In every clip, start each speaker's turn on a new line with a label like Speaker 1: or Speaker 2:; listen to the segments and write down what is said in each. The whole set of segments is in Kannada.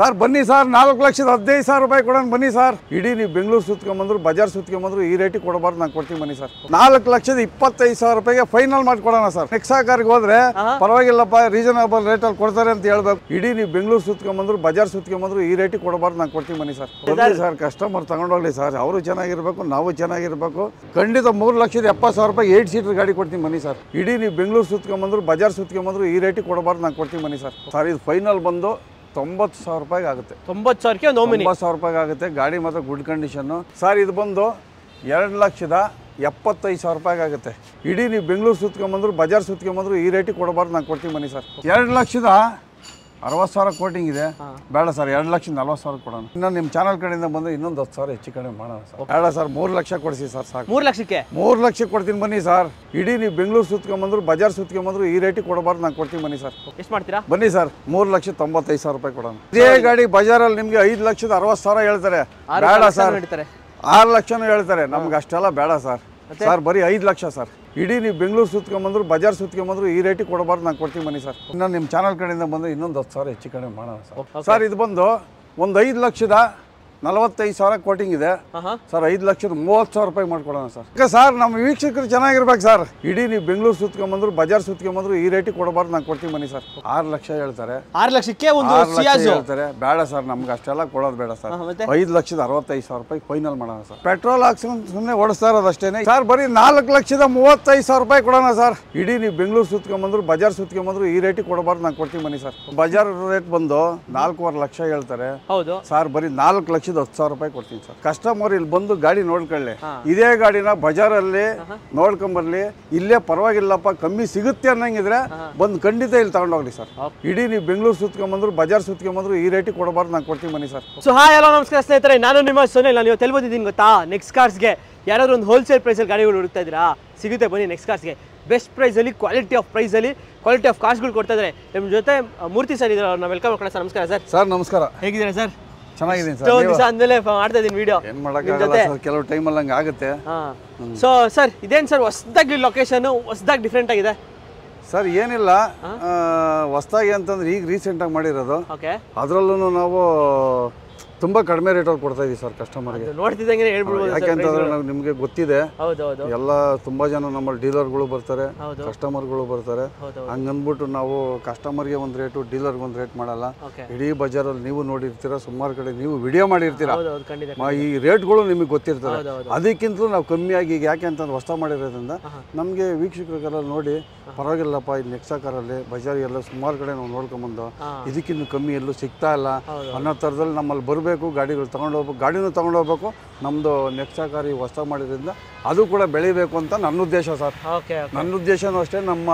Speaker 1: ಸರ್ ಬನ್ನಿ ಸರ್ 4,15,000 ರೂಪಾಯಿ ಕೊಡೋಣ ಬನ್ನಿ ಸರ್. ಇಡೀ ನೀವು ಬೆಂಗಳೂರು ಸುತ್ಕೊಂಬಂದ್ರು ಬಜಾರ್ ಸುತ್ಕೊಂಬಂದ್ರು ಈ ರೇಟಿಗೆ ಕೊಡಬಾರ್ದು ನಾನು ಕೊಡ್ತೀನಿ ಬನ್ನಿ ಸರ್. 4,25,000 ರೂಪಾಯಿಗೆ ಫೈನಲ್ ಮಾಡಿ ಕೊಡೋಣ ಸರ್. ನೆಕ್ಸಾ ಕಾರ್ಗೆ ಹೋದ್ರೆ ಪರವಾಗಿಲ್ಲಪ್ಪ ರೀಸನಬಲ್ ರೇಟಲ್ಲಿ ಕೊಡ್ತಾರೆ ಅಂತ ಹೇಳ್ಬೇಕು. ಇಡೀ ನೀವು ಬೆಂಗಳೂರು ಸುತ್ಕೊಂಬಂದ್ರು ಬಜಾರ್ ಸುತ್ಕೊಂಬಂದ್ರು ಈ ರೇಟಿಗೆ ಕೊಡಬಾರ್ದು ನಾನು ಕೊಡ್ತೀನಿ ಬನ್ನಿ ಸರ್. ಬನ್ನಿ ಸರ್, ಕಸ್ಟಮರ್ ತಗೊಂಡೋಗ್ಲಿ ಸರ್. ಅವರು ಚೆನ್ನಾಗಿರ್ಬೇಕು, ನಾವು ಚೆನ್ನಾಗಿರ್ಬೇಕು. ಖಂಡಿತ 3,70,000 ರೂಪಾಯಿ 8 ಸೀಟರ್ ಗಾಡಿ ಕೊಡ್ತೀನಿ ಬನ್ನಿ ಸರ್. ಇಡೀ ನೀವು ಬೆಂಗಳೂರು ಸುತ್ಕೊಂಬಂದ್ರು ಬಜಾರ್ ಸುತ್ಕೊಂಬಂದ್ರು ಈ ರೇಟಿಗೆ ಕೊಡಬಾರ್ದು ನಾನು ಕೊಡ್ತೀನಿ ಬನ್ನಿ ಸರ್. ಸರ್ ಇದು ಫೈನಲ್ ಬಂದು 90,000 ರೂಪಾಯಿಗೆ ಆಗುತ್ತೆ.
Speaker 2: 90,000ಕ್ಕೆ 90,000
Speaker 1: ರೂಪಾಯಿಗೆ ಆಗುತ್ತೆ. ಗಾಡಿ ಮಾತ್ರ ಗುಡ್ ಕಂಡೀಷನ್ನು ಸರ್. ಇದು ಬಂದು 2,75,000 ರೂಪಾಯಿಗೆ ಆಗುತ್ತೆ. ಇಡೀ ನೀವು ಬೆಂಗಳೂರು ಸುತ್ಕೊಂಬಂದ್ರು ಬಜಾರ್ ಸುತ್ಕೊಂಬಂದ್ರು ಈ ರೇಟಿಗೆ ಕೊಡಬಾರ್ದು ನಾನು ಕೊಡ್ತೀನಿ ಬನ್ನಿ ಸರ್. 2,60,000 ಕೋಟಿಂಗ್ ಇದೆ. ಬೇಡ ಸರ್, 2,40,000 ಕೊಡೋಣ. ಇನ್ನು ನಿಮ್ಮ ಚಾನಲ್ ಕಡೆಯಿಂದ ಬಂದು ಇನ್ನೊಂದು 10,000 ಹೆಚ್ಚು ಕಡಿಮೆ ಮಾಡೋಣ ಸರ್. ಬೇಡ ಸರ್, 3 ಲಕ್ಷ ಕೊಡಿಸಿ ಸರ್ ಸಾಕು.
Speaker 2: 3 ಲಕ್ಷಕ್ಕೆ
Speaker 1: 3 ಲಕ್ಷಕ್ಕೆ ಕೊಡ್ತೀನಿ ಬನ್ನಿ ಸರ್. ಇಡೀ ನೀವು ಬೆಂಗಳೂರು ಸುತ್ಕೊಂಬಂದ್ರು ಬಜಾರ್ ಸುತ್ಕೊಂಬಂದ್ರು ಈ ರೇಟಿಗೆ ಕೊಡಬಾರ್ದು ನಾನು ಕೊಡ್ತೀನಿ ಬನ್ನಿ ಸರ್.
Speaker 2: ಎಷ್ಟು ಮಾಡ್ತೀರಾ?
Speaker 1: ಬನ್ನಿ ಸರ್, 3,95,000 ರೂಪಾಯಿ ಕೊಡೋಣ. ಇದೇ ಗಾಡಿ ಬಜಾರಲ್ಲಿ ನಿಮಗೆ 5,60,000 ಹೇಳ್ತಾರೆ. ಬೇಡ ಸರ್, 6 ಲಕ್ಷನೂ ಹೇಳ್ತಾರೆ. ನಮ್ಗೆ ಅಷ್ಟೆಲ್ಲ ಬೇಡ ಸರ್. ಸರ್ ಬರೀ 5 ಲಕ್ಷ ಸರ್. ಇಡೀ ನೀವು ಬೆಂಗಳೂರು ಸುತ್ಕೊಂಬಂದ್ರು ಬಜಾರ್ ಸುತ್ಕೊಂಬಂದ್ರು ಈ ರೇಟಿಗೆ ಕೊಡಬಾರ್ದು ನಾನು ಕೊಡ್ತೀನಿ ಬನ್ನಿ ಸರ್. ಇನ್ನು ನಿಮ್ಮ ಚಾನಲ್ ಕಡೆಯಿಂದ ಬಂದು ಇನ್ನೊಂದು 10,000 ಹೆಚ್ಚು ಕಡಿಮೆ ಮಾಡೋಣ ಸರ್. ಸರ್ ಇದು ಬಂದು ಒಂದು 5,45,000 ಕೋಟಿಂಗ್ ಇದೆ ಸರ್. 5,30,000 ರೂಪಾಯಿ ಮಾಡ್ಕೊಡೋಣ ಸರ್. ಸರ್ ನಮ್ಮ ವೀಕ್ಷಕರು ಚೆನ್ನಾಗಿರ್ಬೇಕು ಸರ್. ಇಡೀ ನೀವು ಬೆಂಗಳೂರು ಸುತ್ಕೊಂಬಂದ್ರು ಬಜಾರ್ ಸುತ್ಕೊಂಬಂದ್ರು ಈ ರೇಟಿಗೆ ಕೊಡಬಾರ್ದು ನಾನು ಕೊಡ್ತೀನಿ ಬನ್ನಿ ಸರ್. 6 ಲಕ್ಷ ಹೇಳ್ತಾರೆ.
Speaker 2: 6 ಲಕ್ಷಕ್ಕೆ ಒಂದು
Speaker 1: ಹೇಳ್ತಾರೆ. ಬೇಡ ಸರ್, ನಮ್ಗೆ ಅಷ್ಟೆಲ್ಲ ಕೊಡೋದು ಬೇಡ ಸರ್. 5,65,000 ರೂಪಾಯಿ ಫೈನಲ್ ಮಾಡೋಣ ಸರ್. ಪೆಟ್ರೋಲ್ ಹಾಕ್ಸ್ಕೊಂಡು ಸುಮ್ಮನೆ ಓಡಿಸ್ತಾ ಇರೋದು ಅಷ್ಟೇನೆ ಸರ್. ಬರೀ 4,35,000 ರೂಪಾಯಿ ಕೊಡೋಣ ಸರ್. ಇಡೀ ನೀವು ಬೆಂಗಳೂರು ಸುತ್ಕೊಂಬಂದ್ರು ಬಜಾರ್ ಸುತ್ಕೊಂಬಂದ್ರು ಈ ರೇಟಿಗೆ ಕೊಡಬಾರ್ದು ನಾನು ಕೊಡ್ತೀನಿ ಬನ್ನಿ ಸರ್. ಬಜಾರ್ ರೇಟ್ ಬಂದು 4.5 ಲಕ್ಷ ಹೇಳ್ತಾರೆ.
Speaker 2: ಹೌದು
Speaker 1: ಸರ್, ಬರೀ 4,10,000 ರೂಪಾಯಿ ಕೊಡ್ತೀನಿ ಸರ್. ಕಸ್ಟಮರ್ ಇಲ್ಲಿ ಬಂದು ಗಾಡಿ ನೋಡ್ಕೊಳ್ಳಿ. ಇದೇ ಗಾಡಿನ ಬಜಾರಲ್ಲಿ ನೋಡ್ಕೊಂಬರ್ಲಿ. ಇಲ್ಲೇ ಪರವಾಗಿಲ್ಲಪ್ಪ ಕಮ್ಮಿ ಸಿಗುತ್ತೆ ಅನ್ನಂಗಿದ್ರೆ ಬಂದು ಖಂಡಿತ ಇಲ್ಲಿ ತಗೊಂಡೋಗ್ಲಿ ಸರ್. ಇಡೀ ನೀವು ಬೆಂಗಳೂರು ಸುತ್ಕೊಂಬಂದ್ರು ಬಜಾರ್ ಸುತ್ಕೊಂಬಂದ್ರು ಈ ರೇಟಿಗೆ ಕೊಡಬಾರ್ದು ನಾನು ಕೊಡ್ತೀನಿ ಬನ್ನಿ ಸರ್.
Speaker 2: ಸೊ ಹಾಯ್ ಹಲೋ ನಮಸ್ಕಾರ ಸ್ನೇಹಿತರೆ, ನಾನು ನಿಮ್ಮ ಸೋನಿಲ್. ನಾನು ಇವತ್ತು ಬಂದಿದ್ದೀನಿ ಗೊತ್ತಾ, ನೆಕ್ಸ್ಟ್ ಕಾರ್ಸ್ಗೆ. ಯಾರಾದ್ರೂ ಒಂದು ಹೋಲ್ಸೇಲ್ ಪ್ರೈಸಲ್ಲಿ ಗಾಡಿಗಳು ಹುಡುಕ್ತಾ ಇದ್ದೀರಾ? ಸಿಗುತ್ತೆ ಬನ್ನಿ ನೆಕ್ಸ್ಟ್ ಕಾರ್ಸ್ಗೆ. ಬೆಸ್ಟ್ ಪ್ರೈಸಲ್ಲಿ, ಕ್ವಾಲಿಟಿ ಆಫ್ ಪ್ರೈಸಲ್ಲಿ, ಕ್ವಾಲಿಟಿ ಆಫ್ ಕಾರ್ಸ್ಗಳು ಕೊಡ್ತಾ ಇದ್ದಾರೆ. ನಿಮ್ಮ ಜೊತೆ ಮೂರ್ತಿ ಸರ್ ಇದ್ದಾರೆ, ಅವ್ರನ್ನ ವೆಲ್ಕಮ್ ಮಾಡ್ಕೊಳ್ಳೋಣ ಸರ್. ನಮಸ್ಕಾರ ಸರ್.
Speaker 1: ಸರ್ ನಮಸ್ಕಾರ,
Speaker 2: ಹೇಗಿದ್ದೀರಾ ಸರ್?
Speaker 1: ಚೆನ್ನಾಗಿದ್ದೀನಿ ಸರ್.
Speaker 2: ಒಂದು ದಿವಸ ಆದ್ಮೇಲೆ ಮಾಡ್ತಾ ಇದ್ದೀನಿ ವಿಡಿಯೋ.
Speaker 1: ಏನು ಮಾಡೋಕ್ಕಾಗಲ್ಲ ಸರ್, ಕೆಲವು ಟೈಮಲ್ಲಿ ಹಂಗೆ ಆಗುತ್ತೆ.
Speaker 2: ಸೊ ಸರ್ ಇದೇನು ಸರ್ ಹೊಸದಾಗಿ ಲೊಕೇಶನ್ ಹೊಸದಾಗಿ ಡಿಫ್ರೆಂಟ್ ಆಗಿದೆ
Speaker 1: ಸರ್? ಏನಿಲ್ಲ, ಹೊಸದಾಗಿ ಅಂತಂದ್ರೆ ಈಗ ರೀಸೆಂಟಾಗಿ ಮಾಡಿರೋದು.
Speaker 2: ಓಕೆ.
Speaker 1: ಅದರಲ್ಲೂ ನಾವು ತುಂಬಾ ಕಡಿಮೆ ರೇಟಲ್ಲಿ ಕೊಡ್ತಾ ಇದೀವಿ ಸರ್ ಕಸ್ಟಮರ್ಗೆ.
Speaker 2: ನೋಡ್ತಿದ್ದಂಗೆ ಹೇಳ್ಬಿಡ್ಬೋದು.
Speaker 1: ಯಾಕೆಂತಂದ್ರೆ ನಾವು ನಿಮಗೆ ಗೊತ್ತಿದೆ,
Speaker 2: ಹೌದೌದು,
Speaker 1: ಎಲ್ಲ ತುಂಬಾ ಜನ ನಮ್ಮಲ್ಲಿ ಡೀಲರ್ಗಳು ಬರ್ತಾರೆ, ಕಸ್ಟಮರ್ಗಳು ಬರ್ತಾರೆ. ಹಂಗಂದ್ಬಿಟ್ಟು ನಾವು ಕಸ್ಟಮರ್ಗೆ ಒಂದು ರೇಟು, ಡೀಲರ್ಗೆ ಒಂದು ರೇಟ್ ಮಾಡಲ್ಲ. ಇಡೀ ಬಜಾರಲ್ಲಿ ನೀವು ನೋಡಿರ್ತೀರಾ, ಸುಮಾರು ಕಡೆ ನೀವು ವಿಡಿಯೋ ಮಾಡಿರ್ತೀರಾ, ಈ ರೇಟ್ಗಳು ನಿಮಗೆ ಗೊತ್ತಿರ್ತದೆ. ಅದಕ್ಕಿಂತಲೂ ನಾವು ಕಮ್ಮಿಯಾಗಿ ಈಗ ಯಾಕೆ ಅಂತಂದ್ರೆ ಹೊಸ ಮಾಡಿರೋದ್ರಿಂದ ನಮಗೆ ವೀಕ್ಷಕರಿಗೆಲ್ಲ ನೋಡಿ ಪರವಾಗಿಲ್ಲಪ್ಪ, ಈ ನೆಕ್ಸಾ ಕಾರಲ್ಲಿ ಬಜಾರ್ ಎಲ್ಲ ಸುಮಾರು ಕಡೆ ನಾವು ನೋಡ್ಕೊಂಬಂದು ಇದಕ್ಕಿಂತ ಕಮ್ಮಿ ಎಲ್ಲೂ ಸಿಗ್ತಾ ಇಲ್ಲ ಅನ್ನೋ ಥರದಲ್ಲಿ ನಮ್ಮಲ್ಲಿ ಬರಬೇಕು. ಗಾಡಿಗಳು ತಗೊಂಡೋಗ್ಬೇಕು, ಗಾಡಿನೂ ತಗೊಂಡೋಗ್ಬೇಕು. ನಮ್ಮದು ನೆಕ್ಸಾ ಕಾರ್ ಈ ಹೊಸ ಮಾಡಿದ್ರಿಂದ ಅದು ಕೂಡ ಬೆಳಿಬೇಕು ಅಂತ ನನ್ನ ಉದ್ದೇಶ ಸರ್. ನನ್ನ ಉದ್ದೇಶನೂ ಅಷ್ಟೇ, ನಮ್ಮ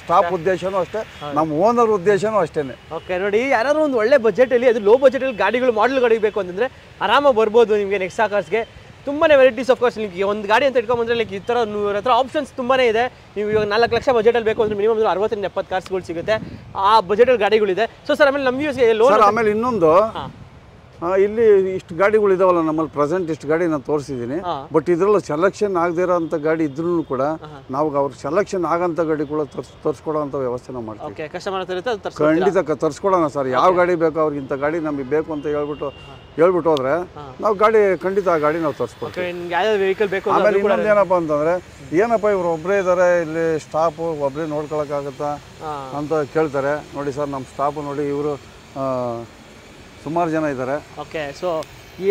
Speaker 1: ಸ್ಟಾಫ್ ಉದ್ದೇಶನೂ ಅಷ್ಟೇ, ನಮ್ಮ ಓನರ್ ಉದ್ದೇಶನೂ ಅಷ್ಟೇನೆ.
Speaker 2: ಓಕೆ. ನೋಡಿ, ಯಾರು ಒಂದು ಒಳ್ಳೆ ಬಜೆಟಲ್ಲಿ, ಅದು ಲೋ ಬಜೆಟಲ್ಲಿ ಗಾಡಿಗಳು ಮಾಡಲ್ ಗಾಡಿ ಬೇಕು ಅಂತಂದರೆ ಆರಾಮಾಗಿ ಬರ್ಬೋದು ನಿಮಗೆ ನೆಕ್ಸಾ ಕಾರ್ಸ್ಗೆ. ತುಂಬಾ ವೆರೈಟೀಸ್ ಆಫ್ ಕೋರ್ಸ್. ನಿಮಗೆ ಒಂದು ಗಾಡಿ ಅಂತ ಇಟ್ಕೊಂಡ್ಬಂದ್ರೆ ಲೈಕ್ ಈ ಥರ ಹತ್ರ ಆಪ್ಷನ್ಸ್ ತುಂಬಾ ಇದೆ. ನೀವು ಇವಾಗ 4 ಲಕ್ಷ ಬಜೆಟಲ್ಲಿ ಬೇಕು ಅಂದರೆ ಮಿನಿಮಮ್ 60-70 ಕಾರ್ಸ್ಗಳು ಸಿಗುತ್ತೆ. ಆ ಬಜೆಟಲ್ಲಿ ಗಾಡಿಗಳಿದೆ. ಸೊ ಸರ್ ಆಮೇಲೆ ನಮ್ಮ ಯೂಸ್ಗೆ ಲೋನ್. ಆಮೇಲೆ
Speaker 1: ಇನ್ನೊಂದು, ಇಲ್ಲಿ ಇಷ್ಟು ಗಾಡಿಗಳು ಇದಾವಲ್ಲ ನಮ್ಮಲ್ಲಿ ಪ್ರೆಸೆಂಟ್, ಇಷ್ಟು ಗಾಡಿ ನಾನು ತೋರಿಸಿದ್ದೀನಿ. ಬಟ್ ಇದರಲ್ಲಿ ಸೆಲೆಕ್ಷನ್ ಆಗದೇ ಇರೋ ಅಂಥ ಗಾಡಿ ಇದ್ರೂ ಕೂಡ ನಾವು ಅವ್ರ ಸೆಲೆಕ್ಷನ್ ಆಗಂಥ ಗಾಡಿ ಕೂಡ ತರಿಸ್ಕೊಡೋ ಅಂಥ ವ್ಯವಸ್ಥೆ ನಾವು ಮಾಡ್ತೀವಿ. ಖಂಡಿತ ತರಿಸ್ಕೊಡೋಣ ಸರ್. ಯಾವ ಗಾಡಿ ಬೇಕೋ ಅವ್ರಿಗೆ ಇಂಥ ಗಾಡಿ ನಮಗೆ ಬೇಕು ಅಂತ ಹೇಳ್ಬಿಟ್ಟು ಹೋದ್ರೆ ನಾವು ಗಾಡಿ ಖಂಡಿತ ಆ ಗಾಡಿ ನಾವು ತರಿಸ್ಕೊಡ್ತೀವಿ. ಆಮೇಲೆ ಇನ್ನೊಂದು ಏನಪ್ಪ ಅಂತಂದ್ರೆ, ಏನಪ್ಪ ಇವ್ರು ಒಬ್ಬರೇ ಇದ್ದಾರೆ ಇಲ್ಲಿ, ಸ್ಟಾಫು ಒಬ್ಬರೇ ನೋಡ್ಕೊಳಕ್ಕಾಗತ್ತಾ ಅಂತ ಕೇಳ್ತಾರೆ. ನೋಡಿ ಸರ್, ನಮ್ಮ ಸ್ಟಾಫು ನೋಡಿ ಇವರು ಸುಮಾರು ಜನ ಇದ್ದಾರೆ.
Speaker 2: ಓಕೆ. ಸೊ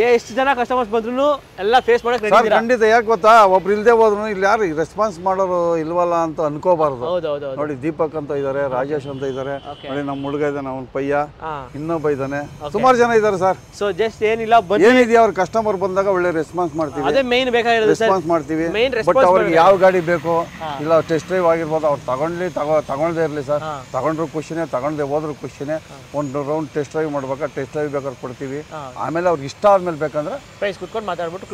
Speaker 2: ಎಷ್ಟು ಜನ ಕಸ್ಟಮರ್ಸ್ ಬಂದ್ರು ಎಲ್ಲ ಫೇಸ್ ಮಾಡಕ್ಕೆ ರೆಡಿ ಇದ್ದೀರಾ?
Speaker 1: ಖಂಡಿತ. ಯಾಕೆ ಗೊತ್ತಾ, ಒಬ್ರು ಇಲ್ಲದೆ ಹೋದ್ರು ಇಲ್ಲಿ ಯಾರು ರೆಸ್ಪಾನ್ಸ್ ಮಾಡೋರು ಇಲ್ವಲ್ಲ ಅಂತ ಅನ್ಕೋಬಾರ್ದು. ನೋಡಿ, ದೀಪಕ್ ಅಂತ ಇದ್ದಾರೆ, ರಾಜೇಶ್ ಅಂತ ಇದ್ದಾರೆ, ನೋಡಿ ನಮ್ಮ ಹುಡುಗ ಇದ್ದಾನೆ, ಅವ್ನ ಪಯ್ಯ, ಇನ್ನೊಬ್ಬ ಇದ್ದಾನೆ, ಸುಮಾರು ಜನ ಇದ್ದಾರೆ ಸರ್.
Speaker 2: ಸೊ ಜಸ್ಟ್ ಏನಿಲ್ಲ,
Speaker 1: ಏನಿದೆಯಾ ಅವ್ರ ಕಸ್ಟಮರ್ ಬಂದಾಗ ಒಳ್ಳೆ ರೆಸ್ಪಾನ್ಸ್ ಮಾಡ್ತೀವಿ.
Speaker 2: ಅದೇ ಮೇನ್ ಬೇಕಾಗಿರೋದು,
Speaker 1: ರೆಸ್ಪಾನ್ಸ್ ಮಾಡ್ತೀವಿ. ಬಟ್ ಅವ್ರಿಗೆ ಯಾವ ಗಾಡಿ ಬೇಕು, ಇಲ್ಲ ಟೆಸ್ಟ್ ಡ್ರೈವ್ ಆಗಿರ್ಬೋದು, ಅವ್ರು ತಗೊಳ್ದೇ ಇರಲಿ ಸರ್. ತಗೊಂಡ್ರು ಖುಷಿನೇ, ತಗೊಂಡೇ ಹೋದ್ರು ಖುಷಿನೇ. ಒಂದು ರೌಂಡ್ ಟೆಸ್ಟ್ ಡ್ರೈವ್ ಮಾಡ್ಬೇಕಾ, ಟೆಸ್ಟ್ ಡ್ರೈವ್ ಬೇಕಾದ್ರೆ ಕೊಡ್ತೀವಿ. ಆಮೇಲೆ ಅವ್ರಿಗೆ ಇಷ್ಟ ಆದ್ಮೇಲೆ ಬೇಕಂದ್ರೆ
Speaker 2: ಪ್ರೈಸ್ ಕುತ್ಕೊಂಡು ಮಾತಾಡ್ಬಿಟ್ಟು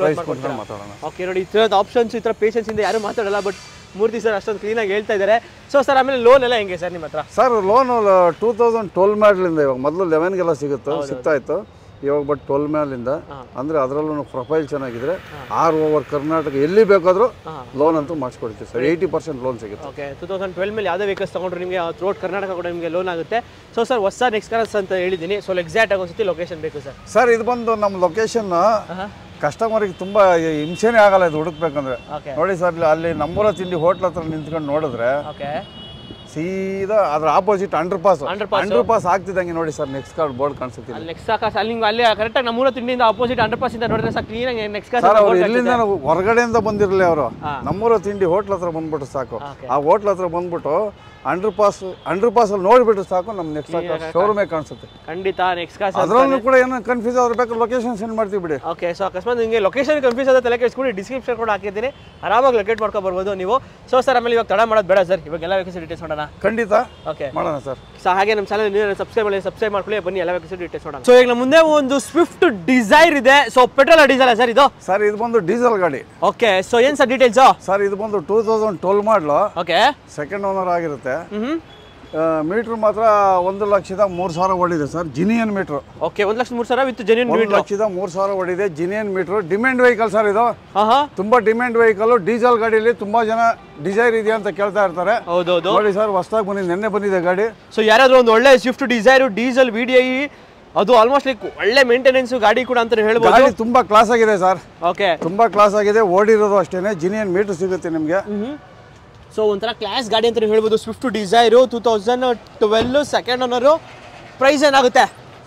Speaker 1: ಮಾತಾಡೋಣ.
Speaker 2: ಓಕೆ. ನೋಡಿ, ಈ ಥರದ ಆಪ್ಷನ್ಸ್, ಈ ಥರ ಪೇಷನ್ಸ್ ಇಂದ ಯಾರು ಮಾತಾಡಲ್ಲ. ಬಟ್ ಮೂರ್ತಿ ಸರ್ ಅಷ್ಟೊಂದು ಕ್ಲೀನಾಗಿ ಹೇಳ್ತಾ ಇದ್ದಾರೆ. ಸೊ ಸರ್ ಆಮೇಲೆ ಲೋನ್ ಎಲ್ಲ ಹೆಂಗೆ ಸರ್ ನಿಮ್ಮ ಹತ್ರ?
Speaker 1: ಸರ್ ಲೋನು 2012 ಮಾಡಲಿಂದ, ಇವಾಗ ಮೊದಲು 11ಗೆಲ್ಲ ಸಿಗ್ತಾ ಇತ್ತು. ಇವಾಗ ಬಟ್ 12 ಮೇಲಿಂದ ಅಂದರೆ ಅದರಲ್ಲೂ ಪ್ರೊಫೈಲ್ ಚೆನ್ನಾಗಿದ್ರೆ ಆಲ್ ಓವರ್ ಕರ್ನಾಟಕ ಎಲ್ಲಿ ಬೇಕಾದರೂ ಲೋನ್ ಅಂತೂ ಮಾಡಿಸ್ಕೊಡ್ತೀವಿ ಸರ್. 80% ಲೋನ್ ಸಿಗುತ್ತೆ.
Speaker 2: ಓಕೆ 2012 ಮೇಲೆ ಯಾವುದೇ ವೆಹಿಕಲ್ಸ್ ತೊಗೊಂಡ್ರೆ ನಿಮಗೆ ಥ್ರೂಟ್ ಕರ್ನಾಟಕ ಕೂಡ ನಿಮಗೆ ಲೋನ್ ಆಗುತ್ತೆ. ಸೊ ಸರ್ ಹೊಸ ನೆಕ್ಸ್ಟ್ ಕಾರ್ಸ್ ಅಂತ ಹೇಳಿದ್ದೀನಿ. ಸೊ ಎಕ್ಸಾಕ್ಟ್ ಆಗಿ ಒಂದ್ಸತಿ ಲೊಕೇಶನ್ ಬೇಕು ಸರ್.
Speaker 1: ಸರ್ ಇದು ಬಂದು ನಮ್ಮ ಲೊಕೇಶನ್ ಕಸ್ಟಮರಿಗೆ ತುಂಬ ಹಿಂಸೆನೇ ಆಗಲ್ಲ ಇದು ಹುಡುಕ್ಬೇಕಂದ್ರೆ. ನೋಡಿ ಸರ್ ಅಲ್ಲಿ ನಮ್ಮೂರ ತಿಂಡಿ ಹೋಟ್ಲ್ ಹತ್ರ ನಿಂತ್ಕೊಂಡು ನೋಡಿದ್ರೆ ಸೀದಾ ಅದ್ರ ಆಪೋಸಿಟ್ ಅಂಡರ್ ಪಾಸ್ ಆಗ್ತಿದ್ದಂಗೆ ನೋಡಿ ಸರ್ ನೆಕ್ಸ್ಟ್ ಕಾರ್ಡ್ ಬೋರ್ಡ್ ಕಾಣಿಸುತ್ತೆ.
Speaker 2: ನೆಕ್ಸ್ಟ್ ಕಾರ್ಸ್ ಅಲ್ಲಿ ಕರೆಕ್ಟಾಗಿ ನಮ್ಮೂರ ತಿಂಡಿಯಿಂದ ಆಪೋಸಿಟ್ ಅಂಡರ್ ಪಾಸ್ ಇಂದ ನೋಡಿದ್ರೆ ಸಾಕು ಕ್ಲೀನ್ ಆಗಿ ನೆಕ್ಸ್ಟ್ ಕಾರ್ಸ್.
Speaker 1: ಅವ್ರು ಎಲ್ಲಿಂದ ಹೊರಗಡೆಯಿಂದ ಬಂದಿರಲಿ ಅವರು ನಮ್ಮೂರ ತಿಂಡಿ ಹೋಟ್ಲ್ ಹತ್ರ ಬಂದ್ಬಿಟ್ಟು ಸಾಕು. ಆ ಹೋಟ್ಲ್ ಹತ್ರ ಬಂದ್ಬಿಟ್ಟು ಅಂಡರ್ ಪಾಸ್ ಅಲ್ಲಿ ನೋಡಿಬಿಟ್ಟು ಸಾಕು ನಮ್ಮ ನೆಕ್ಸ್ಟ್ ಶೋರೂಮೇ ಕಾಣಿಸುತ್ತೆ.
Speaker 2: ಖಂಡಿತ ನೆಕ್ಸ್ಟ್ ಕಾರ್ಸ್
Speaker 1: ಅದರಲ್ಲೂ ಕೂಡ ಏನೋ ಕನ್ಫ್ಯೂಸ್ ಆದ್ರೆ ಬೇಕಾದ್ರೆ ಲೊಕೇಶನ್ ಸೆಂಡ್ ಮಾಡ್ತೀವಿ ಬಿಡಿ.
Speaker 2: ಓಕೆ ಸೊ ಅಕಸ್ಮಾತ್ ನಿಮಗೆ ಲೊಕೇಶನ್ ಕನ್ಫ್ಯೂಸ್ ಆದ ತಲೆ ಕೆಡಿಸ್ಕೊಂಡು ಡಿಸ್ಕ್ರಿಪ್ಷನ್ ಕೂಡ ಹಾಕಿದ್ದೀನಿ, ಆರಾಮಾಗಿ ಲೊಕೇಟ್ ಮಾಡ್ಕೊಂಡು ಬರ್ಬೋದು ನೀವು. ಸೊ ಸರ್ ಆಮೇಲೆ ಇವಾಗ ತಡ ಮಾಡೋದು ಬೇಡ ಸರ್, ಇವಾಗ ಎಲ್ಲ ವೆಹಿಕಲ್ಸ್ ಡೀಟೇಲ್ಸ್ ನೋಡೋಣ.
Speaker 1: ಖಂಡಿತ
Speaker 2: ಓಕೆ ಮಾಡೋಣ
Speaker 1: ಸರ್.
Speaker 2: ಸೊ ಹಾಗೆ ನಮ್ಮ ಚಾನಲ್ ಸಬ್ಸ್ಕ್ರೈಬ್ ಮಾಡ್ಕೊಳ್ಳಿ, ಬನ್ನಿ ಎಲ್ಲ ವೆಹಿಕಲ್ಸ್ ಡೀಟೇಲ್ಸ್ ನೋಡೋಣ. ಸೊ ಈಗ ನಮ್ಮ ಮುಂದೆ ಒಂದು ಸ್ವಿಫ್ಟ್ ಡಿಸೈರ್ ಇದೆ. ಸೊ ಪೆಟ್ರೋಲ್ ಡೀಸೆಲ್ ಸರ್ ಇದು?
Speaker 1: ಸರ್ ಇದು ಬಂದು ಡೀಸೆಲ್ ಗಾಡಿ.
Speaker 2: ಓಕೆ ಸೊ ಏನ್ ಸರ್ ಡೀಟೇಲ್ಸ್?
Speaker 1: ಸರ್ ಇದು ಬಂದು 2012 ಮಾಡಲು.
Speaker 2: ಓಕೆ
Speaker 1: ಸೆಕೆಂಡ್ ಓನರ್ ಆಗಿರುತ್ತೆ. ಮೀಟರ್ ಮಾತ್ರ 1,03,000 ಓಡಿದೆ sir, genuine meter.
Speaker 2: Okay 1,03,000 with genuine meter.
Speaker 1: 1,03,000 ಓಡಿದೆ, genuine meter. Demand vehicle sir ಇದು, ತುಂಬಾ ಡಿಮ್ಯಾಂಡ್ ವೆಹಿಕಲ್. ಡೀಸೆಲ್ ಗಾಡಿಯಲ್ಲಿ ತುಂಬಾ ಜನ ಡಿಸೈರ್ ಇದೆಯಾ ಅಂತ ಕೇಳ್ತಾ ಇರ್ತಾರೆ.
Speaker 2: ಹೌದೌದು
Speaker 1: ನೋಡಿ ಸರ್ ಹೊಸದಾಗಿ ಬಂದಿದೆ, ನೆನ್ನೆ ಬಂದಿದೆ ಗಾಡಿ.
Speaker 2: ಸೊ ಯಾರಾದ್ರೂ ಒಂದು ಒಳ್ಳೆ ಸ್ವಿಫ್ಟ್ ಡಿಸೈರ್ ಡೀಸೆಲ್ VDI ಅದು ಆಲ್ಮೋಸ್ಟ್ ಲೈಕ್ ಒಳ್ಳೆ ಮೇಂಟೆನೆನ್ಸ್ ಗಾಡಿ ಕೂಡ ಅಂತ ಹೇಳ್ಬೋದು.
Speaker 1: ಗಾಡಿ ತುಂಬಾ ಕ್ಲಾಸ್ ಆಗಿದೆ ಸರ್.
Speaker 2: ಓಕೆ ತುಂಬಾ
Speaker 1: ಕ್ಲಾಸ್ ಆಗಿದೆ, ಓಡಿರೋದು ಅಷ್ಟೇನೆ. ಜಿನಿಯನ್ ಮೀಟರ್ ಸಿಗುತ್ತೆ ನಿಮಗೆ.
Speaker 2: ಸೊ ಒಂಥರ ಕ್ಲಾಸ್ ಗಾಡಿ ಅಂತ ಹೇಳ್ಬೋದು. Swift Dzire 2012 second owner. Price ಏನಾಗುತ್ತೆ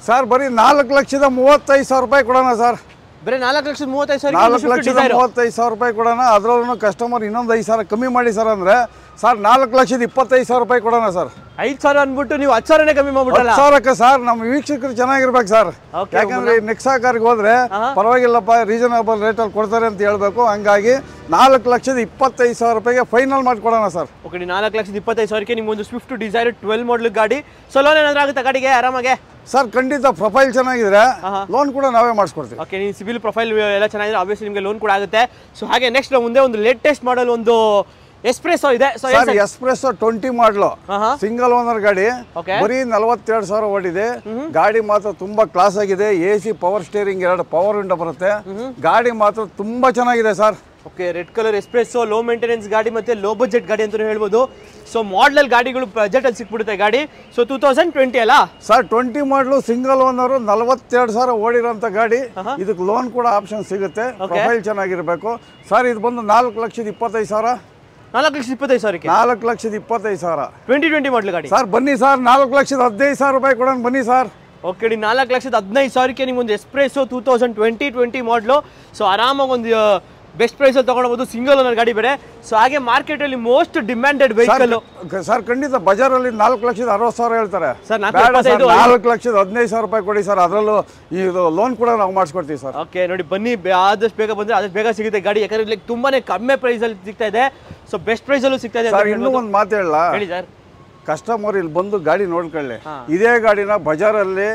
Speaker 1: ಸರ್? ಬರೀ 4,35,000 ರೂಪಾಯಿ ಕೊಡೋಣ ಸರ್.
Speaker 2: ಬರೀ 4,35,000.
Speaker 1: 4,35,000 ರೂಪಾಯಿ ಕೊಡೋಣ. ಅದರಲ್ಲೂ ಕಸ್ಟಮರ್ ಇನ್ನೊಂದು 5,000 ಕಮ್ಮಿ ಮಾಡಿ ಸರ್ ಅಂದ್ರೆ ಸರ್ 4,25,000 ರೂಪಾಯಿ ಕೊಡೋಣ ಸರ್.
Speaker 2: 5,000 ಅಂದ್ಬಿಟ್ಟು ನೀವು 10,000 ಕಮ್ಮಿ ಮಾಡ್ಬಿಟ್ಟಲ್ಲ.
Speaker 1: 10,000ಕ್ಕೆ ಸರ್ ನಮ್ಮ ವೀಕ್ಷಕರು ಚೆನ್ನಾಗಿರ್ಬೇಕು ಸರ್. ಯಾಕಂದ್ರೆ ನೆಕ್ಸಾ ಕಾರ್ಗೆ ಹೋದ್ರೆ ಪರವಾಗಿಲ್ಲಪ್ಪ ರೀಸನಬಲ್ ರೇಟಲ್ಲಿ ಕೊಡ್ತಾರೆ ಅಂತ ಹೇಳ್ಬೇಕು. ಹಂಗಾಗಿ 4,25,000 ರೂಪಾಯಿಗೆ ಫೈನಲ್ ಮಾಡಿ ಕೊಡೋಣ ಸರ್.
Speaker 2: ಓಕೆ 4,25,000ಕ್ಕೆ ನಿಮ್ಗೆ ಒಂದು ಸ್ವಿಫ್ಟ್ ಡಿಸೈರ್ 12 ಮಾಡಲ್ ಗಾಡಿ. ಸೊ ಲೋನ್ ಏನಾದ್ರೂ ಆಗುತ್ತೆ ಗಾಡಿಗೆ ಆರಾಮಾಗೆ?
Speaker 1: ಸರ್ ಖಂಡಿತ ಪ್ರೊಫೈಲ್ ಚೆನ್ನಾಗಿದ್ರೆ ಲೋನ್ ಕೂಡ ನಾವೇ ಮಾಡಿಸ್ಕೊಡ್ತೀವಿ.
Speaker 2: ಓಕೆ ನೀವು ಸಿಬಿಲ್ ಪ್ರೊಫೈಲ್ ಎಲ್ಲ ಚೆನ್ನಾಗಿದ್ರೆ ಆಬ್ವಿಯಸ್ಲಿ ನಿಮಗೆ ಲೋನ್ ಕೂಡ ಆಗುತ್ತೆ. ಸೊ ಹಾಗೆ ನೆಕ್ಸ್ಟ್ ಮುಂದೆ ಒಂದು ಲೇಟೆಸ್ಟ್ ಮಾಡಲ್ ಒಂದು ಎಸ್ಪ್ರೆಸೋ ಇದೆ. ಸೊ
Speaker 1: ಎಸ್ಪ್ರೆಸೋ 20 ಮಾಡಲು ಸಿಂಗಲ್ ಓನರ್ ಗಾಡಿ. ಬರೀ 42,000 ಓಡಿದೆ. ಗಾಡಿ ಮಾತ್ರ ತುಂಬಾ ಕ್ಲಾಸ್ ಆಗಿದೆ. AC power steering, 2 power window ಬರುತ್ತೆ. ಗಾಡಿ ಮಾತ್ರ ತುಂಬಾ ಚೆನ್ನಾಗಿದೆ sir.
Speaker 2: Okay red colour espresso, low maintenance ಗಾಡಿ ಮತ್ತೆ ಲೋ ಬಜೆಟ್ ಗಾಡಿ ಅಂತ ಹೇಳ್ಬೋದು. ಸೊ ಮಾಡಲ್ ಗಾಡಿಗಳು ಬಜೆಟ್ ಅಲ್ಲಿ ಸಿಕ್ಬಿಡುತ್ತೆ ಗಾಡಿ. ಸೊ 2020 ಅಲ್ಲ
Speaker 1: ಸರ್? 20 ಮಾಡಲು ಸಿಂಗಲ್ ಓನರ್ 42,000 ಓಡಿರೋಂಥ ಗಾಡಿ. ಇದಕ್ಕೆ ಲೋನ್ ಕೂಡ ಆಪ್ಷನ್ ಸಿಗುತ್ತೆ. ಪ್ರೊಫೈಲ್ ಚೆನ್ನಾಗಿರ್ಬೇಕು ಸರ್. ಇದು ಬಂದು 4,25,000.
Speaker 2: 4,25,000ಕ್ಕೆ
Speaker 1: 4,25,000
Speaker 2: 2020 ಮಾಡಲ್ ಗಾಡಿ
Speaker 1: ಸರ್. ಬನ್ನಿ ಸರ್ 4,15,000 ರೂಪಾಯಿ ಕೊಡೋಣ ಬನ್ನಿ ಸರ್.
Speaker 2: ಓಕೆ 4,15,000ಕ್ಕೆ ನಿಮ್ಗೊಂದು ಎಸ್ಪ್ರೆಸೋ 2020 ಮಾಡಲು. ಸೊ ಆರಾಮಾಗಿ ಒಂದು ಬೆಸ್ಟ್ ಪ್ರೈಸ್ ಅಲ್ಲಿ ತಗೊಳ್ಬಹುದು. ಸಿಂಗಲ್ ಓನರ್ ಗಾಡಿ ಬೇರೆ. ಸೊ ಹಾಗೆ ಮಾರ್ಕೆಟ್ ಅಲ್ಲಿ ಮೋಸ್ಟ್ ಡಿಮ್ಯಾಂಡೆಡ್ ವೆಹಿಕಲ್
Speaker 1: ಸರ್. ಖಂಡಿತ ಬಜಾರಲ್ಲಿ 4,60,000 ಹೇಳ್ತಾರೆ ಸರ್. 4,15,000 ರೂಪಾಯಿ ಕೊಡಿ ಸರ್. ಅದರಲ್ಲೂ ಇದು ಲೋನ್ ಕೂಡ ನಾವು ಮಾಡಿಸ್ಕೊಡ್ತೀವಿ ಸರ್.
Speaker 2: ಓಕೆ ನೋಡಿ ಬನ್ನಿ, ಆದಷ್ಟು ಬೇಗ ಬಂದ್ರೆ ಆದಷ್ಟು ಬೇಗ ಸಿಗುತ್ತೆ ಗಾಡಿ. ಯಾಕಂದ್ರೆ ತುಂಬಾನೇ ಕಮ್ಮಿ ಪ್ರೈಸ್ ಅಲ್ಲಿ ಸಿಗ್ತಾ ಇದೆ. ಸೊ ಬೆಸ್ಟ್ ಪ್ರೈಸ್ ಅಲ್ಲೂ ಸಿಗ್ತಾ ಇದೆ.
Speaker 1: ಇನ್ನೂ ಒಂದು ಮಾತು ಹೇಳಲ್ಲ
Speaker 2: ಹೇಳಿ ಸರ್.
Speaker 1: ಕಸ್ಟಮರ್ ಇಲ್ಲಿ ಬಂದು ಗಾಡಿ ನೋಡ್ಕೊಳ್ಳಿ. ಇದೇ ಗಾಡಿನ ಬಜಾರಲ್ಲಿ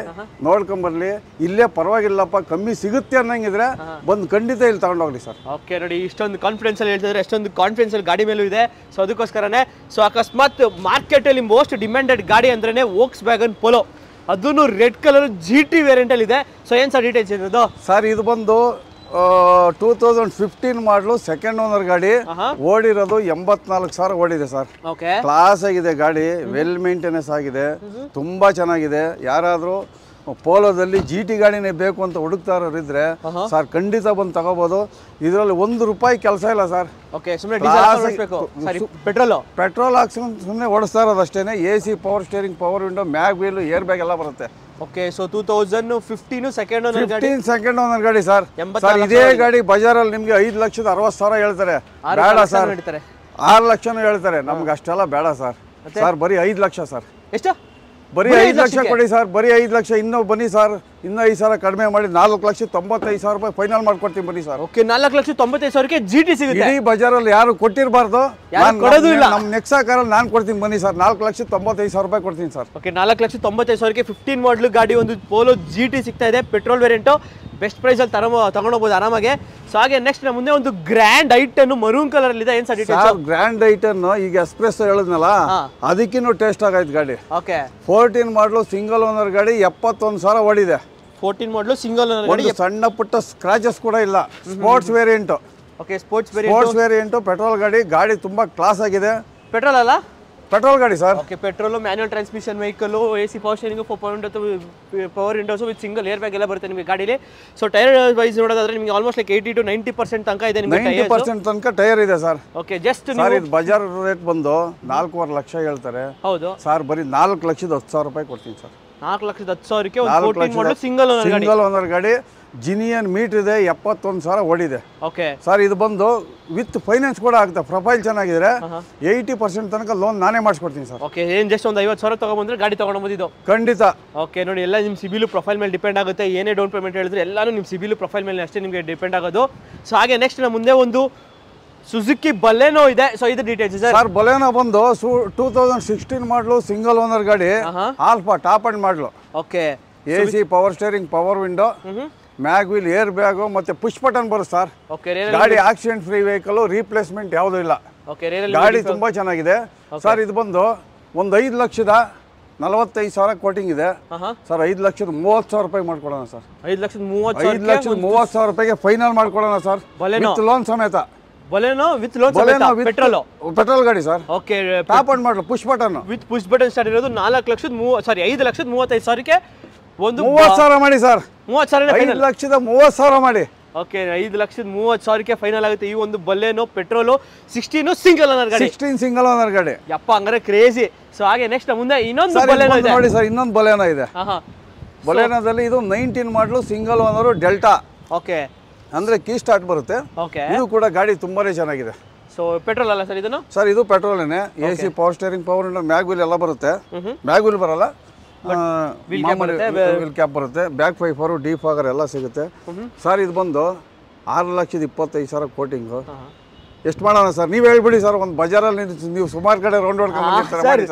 Speaker 1: ನೋಡ್ಕೊಂಬರ್ಲಿ. ಇಲ್ಲೇ ಪರವಾಗಿಲ್ಲಪ್ಪ ಕಮ್ಮಿ ಸಿಗುತ್ತೆ ಅನ್ನಂಗಿದ್ರೆ ಬಂದು ಖಂಡಿತ ಇಲ್ಲಿ ತಗೊಂಡೋಗ್ಲಿ ಸರ್.
Speaker 2: ಓಕೆ ನೋಡಿ ಇಷ್ಟೊಂದು ಕಾನ್ಫಿಡೆನ್ಸ್ ಅಲ್ಲಿ ಹೇಳ್ತಿದ್ರೆ ಎಷ್ಟೊಂದು ಕಾನ್ಫಿಡೆನ್ಸ್ ಅಲ್ಲಿ ಗಾಡಿ ಮೇಲೂ ಇದೆ. ಸೊ ಅದಕ್ಕೋಸ್ಕರನೇ ಸೊ ಅಕಸ್ಮಾತ್ ಮಾರ್ಕೆಟ್ ಅಲ್ಲಿ ಮೋಸ್ಟ್ ಡಿಮ್ಯಾಂಡೆಡ್ ಗಾಡಿ ಅಂದ್ರೆ ವೋಕ್ಸ್ ವ್ಯಾಗನ್ ಪೋಲೋ, ಅದನ್ನು ರೆಡ್ ಕಲರ್ GT ವೇರಿಯಂಟ್ ಅಲ್ಲಿ ಇದೆ. ಸೊ ಏನ್ ಸರ್ ಡೀಟೇಲ್ಸ್ ಇರೋದು
Speaker 1: ಸರ್? ಇದು ಬಂದು 2015 ಮಾಡಲು ಸೆಕೆಂಡ್ ಓನರ್ ಗಾಡಿ. ಓಡಿರೋದು 84,000 ಓಡಿದೆ ಸರ್. ಕ್ಲಾಸ್ ಆಗಿದೆ ಗಾಡಿ, ವೆಲ್ ಮೇಂಟೆನೆನ್ಸ್ ಆಗಿದೆ, ತುಂಬಾ ಚೆನ್ನಾಗಿದೆ. ಯಾರಾದ್ರೂ ಪೋಲೋದಲ್ಲಿ GT ಗಾಡಿನೇ ಬೇಕು ಅಂತ ಹುಡುಕ್ತಾ ಇರೋರಿದ್ರೆ ಸರ್ ಖಂಡಿತ ಬಂದು ತಗೋಬಹುದು. ಇದರಲ್ಲಿ ₹1 ಕೆಲಸ ಇಲ್ಲ ಸರ್. ಪೆಟ್ರೋಲ್ ಹಾಕ್ಸ್ಕೊಂಡು ಸುಮ್ಮನೆ ಓಡಿಸ್ತಾ ಇರೋದು ಅಷ್ಟೇನೆ. AC power steering, power window, mag wheel, air bag ಎಲ್ಲ ಬರುತ್ತೆ.
Speaker 2: ಓಕೆ ಸೊ 2015 ಸೆಕೆಂಡ್ ಓನರ್ ಗಾಡಿ.
Speaker 1: ಸೆಕೆಂಡ್ ಓನರ್ ಗಾಡಿ ಸರ್. ಇದೇ ಗಾಡಿ ಬಜಾರಲ್ಲಿ ನಿಮ್ಗೆ 5,60,000 ಹೇಳ್ತಾರೆ. ಬೇಡ ಸರ್, 6 ಲಕ್ಷನೂ ಹೇಳ್ತಾರೆ. ನಮ್ಗೆ ಅಷ್ಟೆಲ್ಲ ಬೇಡ ಸರ್. ಸರ್ ಬರೀ 5 ಲಕ್ಷ ಸರ್.
Speaker 2: ಎಷ್ಟು?
Speaker 1: ಬರೀ 5 ಲಕ್ಷ ಕೊಡಿ ಸರ್. ಬರೀ 5 ಲಕ್ಷ. ಇನ್ನೂ ಬನ್ನಿ ಸರ್, ಇನ್ನೂ 5,000 ಕಡಿಮೆ ಮಾಡಿ 4,95,000 ರೂಪಾಯಿ ಫೈನಲ್ ಮಾಡ್ಕೊಡ್ತೀನಿ ಬನ್ನಿ ಸರ್.
Speaker 2: ಓಕೆ 4,95,000ಕ್ಕೆ GT ಸಿಗುತ್ತೆ.
Speaker 1: ಈ ಬಜಾರಲ್ಲಿ ಯಾರು ಕೊಟ್ಟಿರಬಾರ್ದು, ನಮ್ಮ ನೆಕ್ಸಾ ಕಾರಲ್ಲಿ ನಾನು ಕೊಡ್ತೀನಿ ಬನ್ನಿ ಸರ್. 4,95,000 ರೂಪಾಯಿ ಕೊಡ್ತೀನಿ ಸರ್.
Speaker 2: ಓಕೆ 4,95,000ಕ್ಕೆ 15 ಮಾಡಲ್ ಗಾಡಿ ಒಂದು ಪೋಲೋ GT ಸಿಗ್ತಾ ಇದೆ. ಪೆಟ್ರೋಲ್ ವೇರಿಯಂಟು ಬೆಸ್ಟ್ ಪ್ರೈಸ್ ಅಲ್ಲಿ ತಗೊಂಡೋಗ್ಬೋದು ಆರಾಮಾಗೆ. ಸೊ ಹಾಗೆ ನೆಕ್ಸ್ಟ್ ಮುಂದೆ ಒಂದು ಗ್ರ್ಯಾಂಡ್ ಐಟನ್ ಮರೂನ್ ಕಲರ್ ಅಲ್ಲಿ ಇದೆ. ಏನ್ ಸರ್ ಡೀಟೇಲ್ಸ್?
Speaker 1: ಗ್ರ್ಯಾಂಡ್ ಐಟನ್ ಈಗ ಎಕ್ಸ್ಪ್ರೆಸ್ ಹೇಳಿದ್ನಲ್ಲ, ಅದಕ್ಕಿನ್ನೂ ಟೇಸ್ಟ್ ಆಗೈತೆ ಗಾಡಿ.
Speaker 2: ಓಕೆ
Speaker 1: 14 ಮಾಡಲು ಸಿಂಗಲ್ ಓನರ್ ಗಾಡಿ, 71,000 ಓಡಿದೆ.
Speaker 2: 14 ಮಾಡಲು ಸಿಂಗಲ್ ಓನರ್ ಗಾಡಿ.
Speaker 1: ಒಂದು ಸಣ್ಣ ಪುಟ್ಟ ಸ್ಕ್ರಾಚಸ್ ಕೂಡ ಇಲ್ಲ. Sports variant.
Speaker 2: Okay sports
Speaker 1: variant petrol ಗಾಡಿ ತುಂಬಾ ಕ್ಲಾಸ್ ಆಗಿದೆ.
Speaker 2: ಪೆಟ್ರೋಲ್ ಅಲ್ಲ?
Speaker 1: ಪೆಟ್ರೋಲ್ ಗಾಡಿ sir.
Speaker 2: Okay petrol, manual transmission vehicle, AC power steering, 4.2 power Windows with single air bag ಎಲ್ಲ ಬರುತ್ತೆ ನಿಮಗೆ ಗಾಡಿಲಿ. ಸೊ ಟೈರ್ ವೈಸ್ ನೋಡೋದಾದ್ರೆ ನಿಮಗೆ ಆಲ್ಮೋಸ್ಟ್ ಲೈಕ್ 80 to 90% ತನಕ ಇದೆ ನಿಮಗೆ.
Speaker 1: 90% ತನಕ ಟೈರ್ ಇದೆ ಸರ್.
Speaker 2: ಓಕೆ ಜಸ್ಟ್
Speaker 1: ಸರ್ ಇದು ಬಜಾರ್ ರೇಟ್ ಬಂದು 4.5 ಲಕ್ಷ ಹೇಳ್ತಾರೆ.
Speaker 2: ಹೌದು
Speaker 1: ಸರ್ ಬರೀ 4,10,000 ಕೊಡ್ತೀನಿ ಸರ್.
Speaker 2: 4,10,000ಕ್ಕೆ ಒಂದು 14 ಮಾಡಲು ಸಿಂಗಲ್
Speaker 1: ಓನರ್ ಗಾಡಿ. ಜಿನಿಯನ್ ಮೀಟರ್ ಇದೆ, 71,000 ಓಡಿದೆ.
Speaker 2: ಓಕೆ
Speaker 1: ಸರ್ ಇದು ಬಂದು ವಿತ್ ಫೈನಾನ್ಸ್ ಕೂಡ ಆಗುತ್ತೆ. ಪ್ರೊಫೈಲ್ ಚೆನ್ನಾಗಿದ್ರೆ 80% ತನಕ ಲೋನ್ ನಾನೇ ಮಾಡಿಸ್ಕೊಡ್ತೀನಿ ಸರ್.
Speaker 2: ಓಕೆ ಏನು ಜಸ್ಟ್ ಒಂದು 50,000 ತಗೊಂಡ್ಬಂದ್ರೆ ಗಾಡಿ ತಗೊಂಡ್ಬೋದು ಇದು?
Speaker 1: ಖಂಡಿತ.
Speaker 2: ಓಕೆ ನೋಡಿ, ಎಲ್ಲ ನಿಮ್ಮ ಸಿಬಿಲ್ ಪ್ರೊಫೈಲ್ ಮೇಲೆ ಡಿಪೆಂಡ್ ಆಗುತ್ತೆ. ಏನೇ ಡೌನ್ ಪೇಮೆಂಟ್ ಹೇಳಿದ್ರೆ ಎಲ್ಲಾನು ನಿಮ್ಮ ಸಿಬಿಲ್ ಪ್ರೊಫೈಲ್ ಮೇಲೆ ಅಷ್ಟೇ ನಿಮಗೆ ಡಿಪೆಂಡ್ ಆಗೋದು. ಸೊ ಹಾಗೆ ನೆಕ್ಸ್ಟ್ ನಮ್ಮ ಮುಂದೆ ಒಂದು ಸುಜುಕಿ ಬಲೆನೋ ಇದೆ. ಸೊ ಇದು ಡೀಟೇಲ್ಸ್
Speaker 1: ಸರ್. ಬಲೆನೋ ಬಂದು 2016 ಮಾಡಲು ಸಿಂಗಲ್ ಓನರ್ ಗಾಡಿ. ಆಲ್ಫಾ ಟಾಪ್ ಅಂಡ್ ಮಾಡಲು.
Speaker 2: Okay
Speaker 1: AC power steering, power window, mag wheel, air bag ಮತ್ತೆ ಪುಷ್ ಬಟನ್ ಬರುತ್ತೆ ಸರ್.
Speaker 2: ಓಕೆ
Speaker 1: ಗಾಡಿ ಆಕ್ಸಿಡೆಂಟ್ ಫ್ರೀ ವೆಹಿಕಲ್, ರೀಪ್ಲೇಸ್ಮೆಂಟ್ ಯಾವುದೂ ಇಲ್ಲ.
Speaker 2: ಓಕೆ
Speaker 1: ಗಾಡಿ ತುಂಬಾ ಚೆನ್ನಾಗಿದೆ ಸರ್. ಇದು ಬಂದು ಒಂದು 5,45,000 ಕೋಟಿಂಗ್ ಇದೆ ಸರ್. 5,30,000 ಮಾಡ್ಕೊಡೋಣ ಸರ್.
Speaker 2: 5,30,000
Speaker 1: ಫೈನಲ್ ಮಾಡ್ಕೊಡೋಣ ಸರ್. ವಿತ್ ಲೋನ್ ಸಮೇತ.
Speaker 2: ಬಲೆನೋ ವಿತ್ ಲೋನ್ ಸಮೇತ
Speaker 1: ಪೆಟ್ರೋಲ್ ಗಾಡಿ ಸರ್.
Speaker 2: ಓಕೆ
Speaker 1: ಟಾಪ್ ಅಂಡ್ ಮಾಡಲು push button
Speaker 2: with push button start ಇರೋದು 5,35,000ಕ್ಕೆ ಒಂದು
Speaker 1: 30,000 ಮಾಡಿ ಸರ್.
Speaker 2: 30,000
Speaker 1: 5,30,000 ಮಾಡಿ.
Speaker 2: ಓಕೆ 5,30,000ಕ್ಕೆ ಫೈನಲ್ ಆಗುತ್ತೆ ಈ ಒಂದು ಬಲೆನೋ ಪೆಟ್ರೋಲು. 16 ಸಿಂಗಲ್ ಓನರ್ ಗಾಡಿ.
Speaker 1: 16 ಸಿಂಗಲ್ ಓನರ್ ಗಾಡಿ.
Speaker 2: ಯಪ್ಪ ಹಂಗಾರೆ ಕ್ರೇಜಿ. ಸೊ ಹಾಗೆ ನೆಕ್ಸ್ಟ್ ಮುಂದೆ ಇನ್ನೊಂದು ಬಲೆನೋ ಇದೆ
Speaker 1: ನೋಡಿ ಸರ್. ಇನ್ನೊಂದು ಬಲೆನೋ ಇದೆ. ಬಲೆನೋದಲ್ಲಿ ಇದು 19 ಮಾಡಲು ಸಿಂಗಲ್ ಓನರ್ ಡೆಲ್ಟಾ.
Speaker 2: ಓಕೆ
Speaker 1: ಅಂದ್ರೆ ಕೀ ಸ್ಟಾರ್ಟ್ ಬರುತ್ತೆ.
Speaker 2: ಓಕೆ
Speaker 1: ಇದು ಕೂಡ ಗಾಡಿ ತುಂಬಾನೇ ಚೆನ್ನಾಗಿದೆ.
Speaker 2: ಸೊ ಪೆಟ್ರೋಲ್ ಅಲ್ಲ ಸರ್ ಇದನ್ನು?
Speaker 1: ಸರ್ ಇದು ಪೆಟ್ರೋಲೇನೆ. AC power steering, power window, mag wheel ಎಲ್ಲ ಬರುತ್ತೆ. ಮ್ಯಾಗ್ ವೀಲ್ ಬರಲ್ಲ, ವೀಲ್ ಕ್ಯಾಪ್ ಬರುತ್ತೆ. ಬ್ಯಾಕ್ ವೈಫರು, ಡಿಫಾಗರ್ ಎಲ್ಲ ಸಿಗುತ್ತೆ ಸರ್. ಇದು ಬಂದು 6,25,000 ಕೋಟಿಂಗು. ಎಷ್ಟು ಮಾಡೋಣ ಸರ್? ನೀವು ಹೇಳ್ಬಿಡಿ ಸರ್. ಒಂದು ಬಜಾರಲ್ಲಿ ನೀವು ಸುಮಾರು ಕಡೆ ರೌಂಡ್ ಹೊಡ್ಕೊಂಡು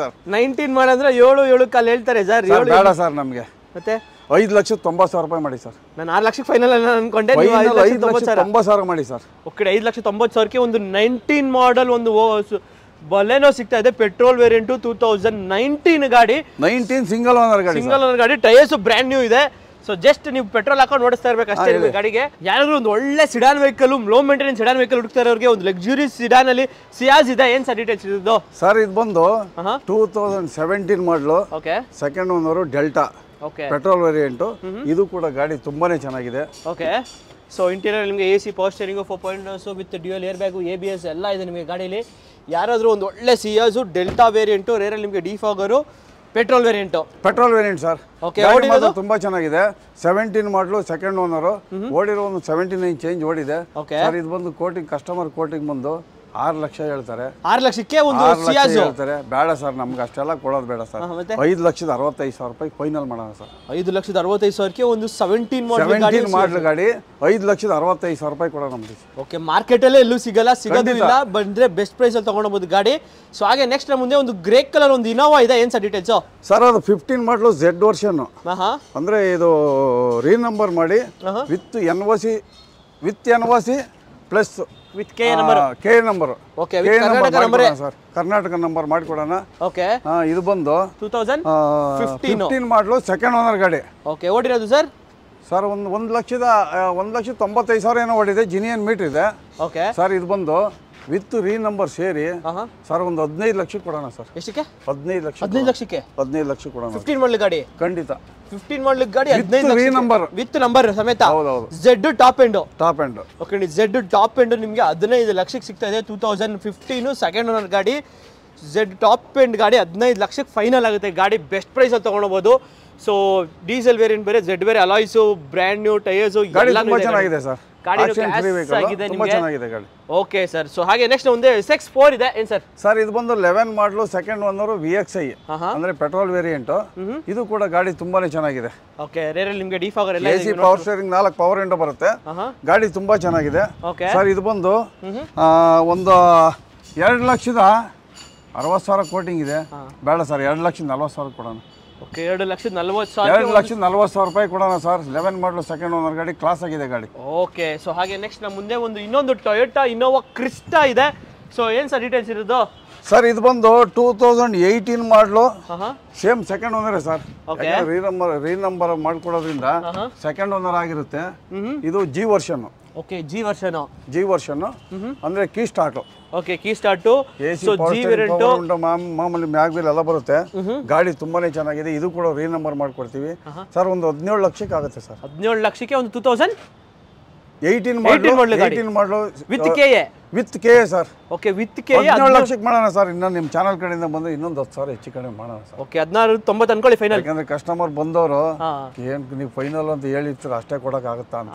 Speaker 1: ಸರ್.
Speaker 2: 19 ಮಾಡಿದ್ರೆ 7 ಕಾಲ್ ಹೇಳ್ತಾರೆ ಸರ್.
Speaker 1: ಬೇಡ ಸರ್ ನಮಗೆ.
Speaker 2: ಮತ್ತೆ
Speaker 1: 5,90,000 ಮಾಡಿ ಸರ್.
Speaker 2: ನಾನು 6 ಲಕ್ಷಕ್ಕೆ ಫೈನಲ್ ಅನ್ಕೊಂಡೆ.
Speaker 1: 5,90,000 ಮಾಡಿ ಸರ್.
Speaker 2: ಓಕೆ 5,90,000ಕ್ಕೆ ಒಂದು 19 ಮಾಡಲ್ ಒಂದು ಬಲೆನೋ ಸಿಗ್ತಾ ಇದೆ. ಪೆಟ್ರೋಲ್ ವೇರಿಯಂಟು 2019 ಗಾಡಿ.
Speaker 1: 19 ಸಿಂಗಲ್ ಓನರ್
Speaker 2: ಗಾಡಿ. ಟೈರ್ಸ್ ಬ್ರ್ಯಾಂಡ್ ನ್ಯೂ ಇದೆ. ಸೊ ಜಸ್ಟ್ ನೀವು ಪೆಟ್ರೋಲ್ ಹಾಕೊಂಡು ನೋಡಿಸ್ತಾ ಇರ್ಬೇಕು ಅಷ್ಟೇ ಗಾಡಿಗೆ. ಯಾರಾದ್ರೂ ಒಂದು ಒಳ್ಳೆ sedan vehicle, low maintenance sedan vehicle ಹುಡುಕ್ತಾ ಇರೋರಿಗೆ ಒಂದು ಲಕ್ಸುರಿ ಸಿಡಾನ್ ಅಲ್ಲಿ ಸಿಯಾಜ್ ಇದೆ. ಏನ್ ಸರ್ ಡೀಟೇಲ್ಸ್ ಇದು?
Speaker 1: ಸರ್ ಇದು ಬಂದು 2017 model.
Speaker 2: Okay
Speaker 1: second owner Delta.
Speaker 2: Okay
Speaker 1: petrol variant. ಇದು ಕೂಡ ಗಾಡಿ ತುಂಬಾನೇ ಚೆನ್ನಾಗಿದೆ.
Speaker 2: ಓಕೆ ಸೊ ಇಂಟೀರಿಯರ್ ನಿಮಗೆ AC power steering, 4.2 with dual air bag, ABS ಎಲ್ಲ ಇದೆ ನಿಮಗೆ ಗಾಡೀಲಿ. ಯಾರಾದರೂ ಒಂದು ಒಳ್ಳೆ ಸಿಯಾಜು ಡೆಲ್ಟಾ ವೇರಿಯಂಟು, ರೇರಲ್ಲಿ ನಿಮಗೆ defogger, petrol variant sir.
Speaker 1: Okay ತುಂಬಾ ಚೆನ್ನಾಗಿದೆ. 17 ಮಾಡಲು ಸೆಕೆಂಡ್ ಓನರು. ಓಡಿರೋ ಒಂದು 79 ಚೇಂಜ್ ಓಡಿದೆ ಸರ್. ಇದು ಬಂದು ಕೋಟಿಂಗ್, ಕಸ್ಟಮರ್ ಕೋಟಿಂಗ್ ಬಂದು 6 ಲಕ್ಷ ಹೇಳ್ತಾರೆ.
Speaker 2: 6 ಲಕ್ಷಕ್ಕೆ ಒಂದು ಸಿಯಾಜ್
Speaker 1: ಹೇಳ್ತಾರೆ. ಬೇಡ ಸರ್, ನಮ್ಗೆ ಅಷ್ಟೆಲ್ಲ ಕೊಡೋದು ಬೇಡ ಸರ್. 5,65,000 ಫೈನಲ್ ಮಾಡೋಣ ಸರ್.
Speaker 2: 5,65,000ಕ್ಕೆ ಒಂದು 17
Speaker 1: ಮಾಡಲ್ ಗಾಡಿ 5,65,000 ಕೊಡೋಣ ನಮ್ಗೆ.
Speaker 2: ಓಕೆ ಮಾರ್ಕೆಟ್ ಅಲ್ಲೇ ಎಲ್ಲೂ ಸಿಗೋದಿಲ್ಲ. ಬಂದ್ರೆ ಬೆಸ್ಟ್ ಪ್ರೈಸ್ ಅಲ್ಲಿ ತಗೊಂಡೋಗ್ಬೋದು ಗಾಡಿ. ಸೊ ಹಾಗೆ ನೆಕ್ಸ್ಟ್ ನಮ್ಮ ಮುಂದೆ ಒಂದು ಗ್ರೇ ಕಲರ್ ಒಂದು ಇನೋವಾ ಇದೆ. ಏನ್ ಸರ್ ಡೀಟೇಲ್ಸ್?
Speaker 1: ಸರ್ ಅದು 15 ಮಾಡಲು Z ವರ್ಷನ್. ಅಂದ್ರೆ ಇದು ರೀನಂಬರ್ ಮಾಡಿ with NOC plus
Speaker 2: with KA
Speaker 1: number. Okay sir, Karnataka number ಮಾಡಿಕೊಡೋಣ.
Speaker 2: ಓಕೆ
Speaker 1: ಇದು ಬಂದು
Speaker 2: 2015
Speaker 1: ಮಾಡಲು ಸೆಕೆಂಡ್ ಓನರ್ ಗಾಡಿ.
Speaker 2: ಓಕೆ ಓಡಿರೋದು ಸರ್?
Speaker 1: ಸರ್ 1,95,000 ಏನೋ ಓಡಿದೆ. ಜಿನಿಯನ್ ಮೀಟರ್ ಇದೆ.
Speaker 2: ಓಕೆ
Speaker 1: ಸರ್ ಇದು ಬಂದು ವಿತ್ ನಂಬರ್ ಸೇರಿ ಸರ್ ಒಂದು 15 ಲಕ್ಷಕ್ಕೆ ಕೊಡೋಣ ಸರ್.
Speaker 2: ಎಷ್ಟಕ್ಕೆ?
Speaker 1: 15 ಲಕ್ಷ.
Speaker 2: 15 ಲಕ್ಷಕ್ಕೆ
Speaker 1: 15 ಲಕ್ಷ ಕೊಡೋಣ.
Speaker 2: 15 ಮಾಡಲ್ ಗಾಡಿ.
Speaker 1: ಖಂಡಿತ
Speaker 2: 15 ಮಾಡಲ್ ಗಾಡಿ 15
Speaker 1: ನಂಬರ್
Speaker 2: ವಿತ್ ನಂಬರ್ ಸಮೇತ.
Speaker 1: ಹೌದೌದು.
Speaker 2: Z top end.
Speaker 1: Okay
Speaker 2: Z top end ನಿಮಗೆ 15 ಲಕ್ಷಕ್ಕೆ ಸಿಗ್ತಾ ಇದೆ. 2015 ಸೆಕೆಂಡ್ ಓನರ್ ಗಾಡಿ. Z ಟಾಪ್ ಎಂಡ್ ಗಾಡಿ 15 ಲಕ್ಷಕ್ಕೆ ಫೈನಲ್ ಆಗುತ್ತೆ ಗಾಡಿ. ಬೆಸ್ಟ್ ಪ್ರೈಸ್ ಅಲ್ಲಿ ತಗೊಂಡೋಗ್ಬೋದು. ಸೊ ಡೀಸೆಲ್ ವೇರಿಯಂಟ್ ಬೇರೆ, Z ಬೇರೆ, ಅಲಾಯ್ಸು, ಬ್ರ್ಯಾಂಡ್ ನ್ಯೂ ಟೈರ್ಸ್
Speaker 1: ಎಲ್ಲ ಚೆನ್ನಾಗಿದೆ ಸರ್.
Speaker 2: Okay sir. ಸೊ ಹಾಗೆ ನೆಕ್ಸ್ಟ್ ಒಂದು SX4 ಇದೆ. ಏನ್ ಸರ್?
Speaker 1: ಸರ್ ಇದು ಬಂದು 11 ಮಾಡಲು ಸೆಕೆಂಡ್ ಓನರ್ VXI ಅಂದ್ರೆ ಪೆಟ್ರೋಲ್ ವೇರಿಯಂಟ್. ಇದು ಕೂಡ ಗಾಡಿ ತುಂಬಾನೇ ಚೆನ್ನಾಗಿದೆ.
Speaker 2: ಓಕೆ ರೇರಲ್ಲಿ ನಿಮಗೆ ಡಿಫಾಗರ್ ಎಲ್ಲ
Speaker 1: AC power steering, 4 power window ಬರುತ್ತೆ. ಗಾಡಿ ತುಂಬಾ ಚೆನ್ನಾಗಿದೆ ಸರ್. ಇದು ಬಂದು ಒಂದು 2,60,000 ಕೋಟಿಂಗ್ ಇದೆ. ಬೇಡ ಸರ್, 2,40,000 ಕೊಡೋಣ.
Speaker 2: ಓಕೆ 2,40,000
Speaker 1: 2,40,000 ಕೊಡೋಣ ಸರ್. 11 ಮಾಡಲು ಸೆಕೆಂಡ್ ಓನರ್ ಗಾಡಿ, ಕ್ಲಾಸ್ ಆಗಿದೆ ಗಾಡಿ.
Speaker 2: ಓಕೆ ಸೊ ಹಾಗೆ ನೆಕ್ಸ್ಟ್ ನಮ್ಮ ಮುಂದೆ ಇನ್ನೊಂದು ಟೊಯೋಟಾ ಇನೋವಾ ಕ್ರಿಸ್ಟಾ ಇದೆ. ಸೊ ಏನ್ ಸರ್ ಡೀಟೇಲ್ಸ್ ಇರೋದು?
Speaker 1: ಸರ್ ಇದು ಬಂದು 2018 ಮಾಡಲು same second owner sir. Renumber ಮಾಡ್ಕೊಡೋದ್ರಿಂದ ಸೆಕೆಂಡ್ ಓನರ್ ಆಗಿರುತ್ತೆ. ಇದು G version.
Speaker 2: Okay, G version
Speaker 1: ಅಂದ್ರೆ key start.
Speaker 2: Okay, key start. So G variant
Speaker 1: ಮಾಮೂಲಿ ಮ್ಯಾಗ್ ವೀಲ್ ಎಲ್ಲ ಬರುತ್ತೆ. ಗಾಡಿ ತುಂಬಾನೇ ಚೆನ್ನಾಗಿದೆ. ಇದು ಕೂಡ ರೀನಂಬರ್ ಮಾಡ್ಕೊಡ್ತೀವಿ ಸರ್. ಒಂದು 17 ಲಕ್ಷಕ್ಕೆ ಆಗುತ್ತೆ ಸರ್.
Speaker 2: 17 ಲಕ್ಷಕ್ಕೆ ಒಂದು 2018
Speaker 1: model
Speaker 2: with KA.
Speaker 1: With K sir.
Speaker 2: Okay, with K
Speaker 1: 17 ಲಕ್ಷಕ್ಕೆ ಮಾಡೋಣ ಸರ್. ಇನ್ನು ನಿಮ್ಮ ಚಾನಲ್ ಕಡೆಯಿಂದ ಬಂದ್ರೆ ಇನ್ನೊಂದು 10,000 ಹೆಚ್ಚು ಕಡಿಮೆ ಮಾಡೋಣ ಸರ್.
Speaker 2: ಓಕೆ, 1690 ಅನ್ಕೊಳ್ಳಿ ಫೈನಲ್.
Speaker 1: ಯಾಕಂದ್ರೆ ಕಸ್ಟಮರ್ ಬಂದವರು ಏನ್ ನೀವು ಫೈನಲ್ ಅಂತ ಹೇಳಿರ್ತೀರ ಅಷ್ಟೇ ಕೊಡಕ್ ಆಗುತ್ತಾ ಅಂತ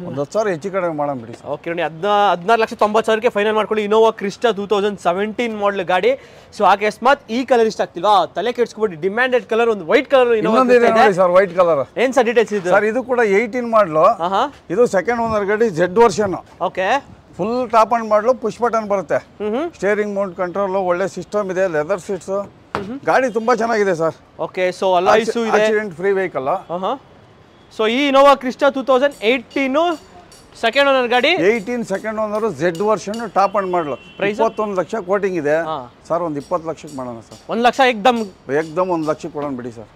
Speaker 1: ಒಂದು 10,000 ಹೆಚ್ಚು ಕಡಿಮೆ ಮಾಡೋಣ ಬಿಡಿ ಸರ್.
Speaker 2: ಓಕೆ ನೋಡಿ, 16,90,000ಕ್ಕೆ ಫೈನಲ್ ಮಾಡ್ಕೊಳ್ಳಿ. ಇನೋವಾ ಕ್ರಿಸ್ಟಾ 2017 ಮಾಡಲ್ ಗಾಡಿ. ಸೊ ಹಾಗೆ ಅಕಸ್ಮಾತ್ ಈ ಕಲರ್ ಇಷ್ಟ ಆಗ್ತಿಲ್ವಾ, ತಲೆ ಕೆಡ್ಸ್ಕೊಬಿಟ್ಟು ಡಿಮ್ಯಾಂಡೆಡ್ ಕಲರ್ ಒಂದು white colour
Speaker 1: sir. White colour
Speaker 2: ಏನ್ ಸರ್ ಡೀಟೇಲ್ಸ್ ಇದು
Speaker 1: ಸರ್? ಇದು ಕೂಡ 18 ಮಾಡಲು. ಇದು ಸೆಕೆಂಡ್ ಓನರ್ ಗಾಡಿ, Z version.
Speaker 2: Okay,
Speaker 1: full top end ಮಾಡಲು ಪುಷ್ ಬಟನ್ ಬರುತ್ತೆ. ಸ್ಟೇರಿಂಗ್ ಮೌಂಟ್ ಕಂಟ್ರೋಲ್ ಒಳ್ಳೆ ಸಿಸ್ಟಮ್ ಇದೆ. Leather seats. ಗಾಡಿ ತುಂಬಾ ಚೆನ್ನಾಗಿದೆ ಸರ್.
Speaker 2: ಓಕೆ, ಸೊ ಅಲಾಯ್ಸ್ ಇದೆ,
Speaker 1: ಆಕ್ಸಿಡೆಂಟ್ ಫ್ರೀ ವೆಹಿಕಲ್.
Speaker 2: ಸೊ ಈ ಇನೋವಾ ಕ್ರಿಸ್ಟಾ 2018 ಸೆಕೆಂಡ್ ಓನರ್ ಗಾಡಿ.
Speaker 1: 18 second owner, Z version, top end ಮಾಡಲು. 21 ಲಕ್ಷ ಕೋಟಿಂಗ್ ಇದೆ ಸರ್. ಒಂದು 20 ಲಕ್ಷಕ್ಕೆ ಮಾಡೋಣ ಸರ್.
Speaker 2: 1 ಲಕ್ಷ ಏಕ್ದಮ್
Speaker 1: 1 ಲಕ್ಷಕ್ಕೆ ಕೊಡೋಣ ಬಿಡಿ ಸರ್.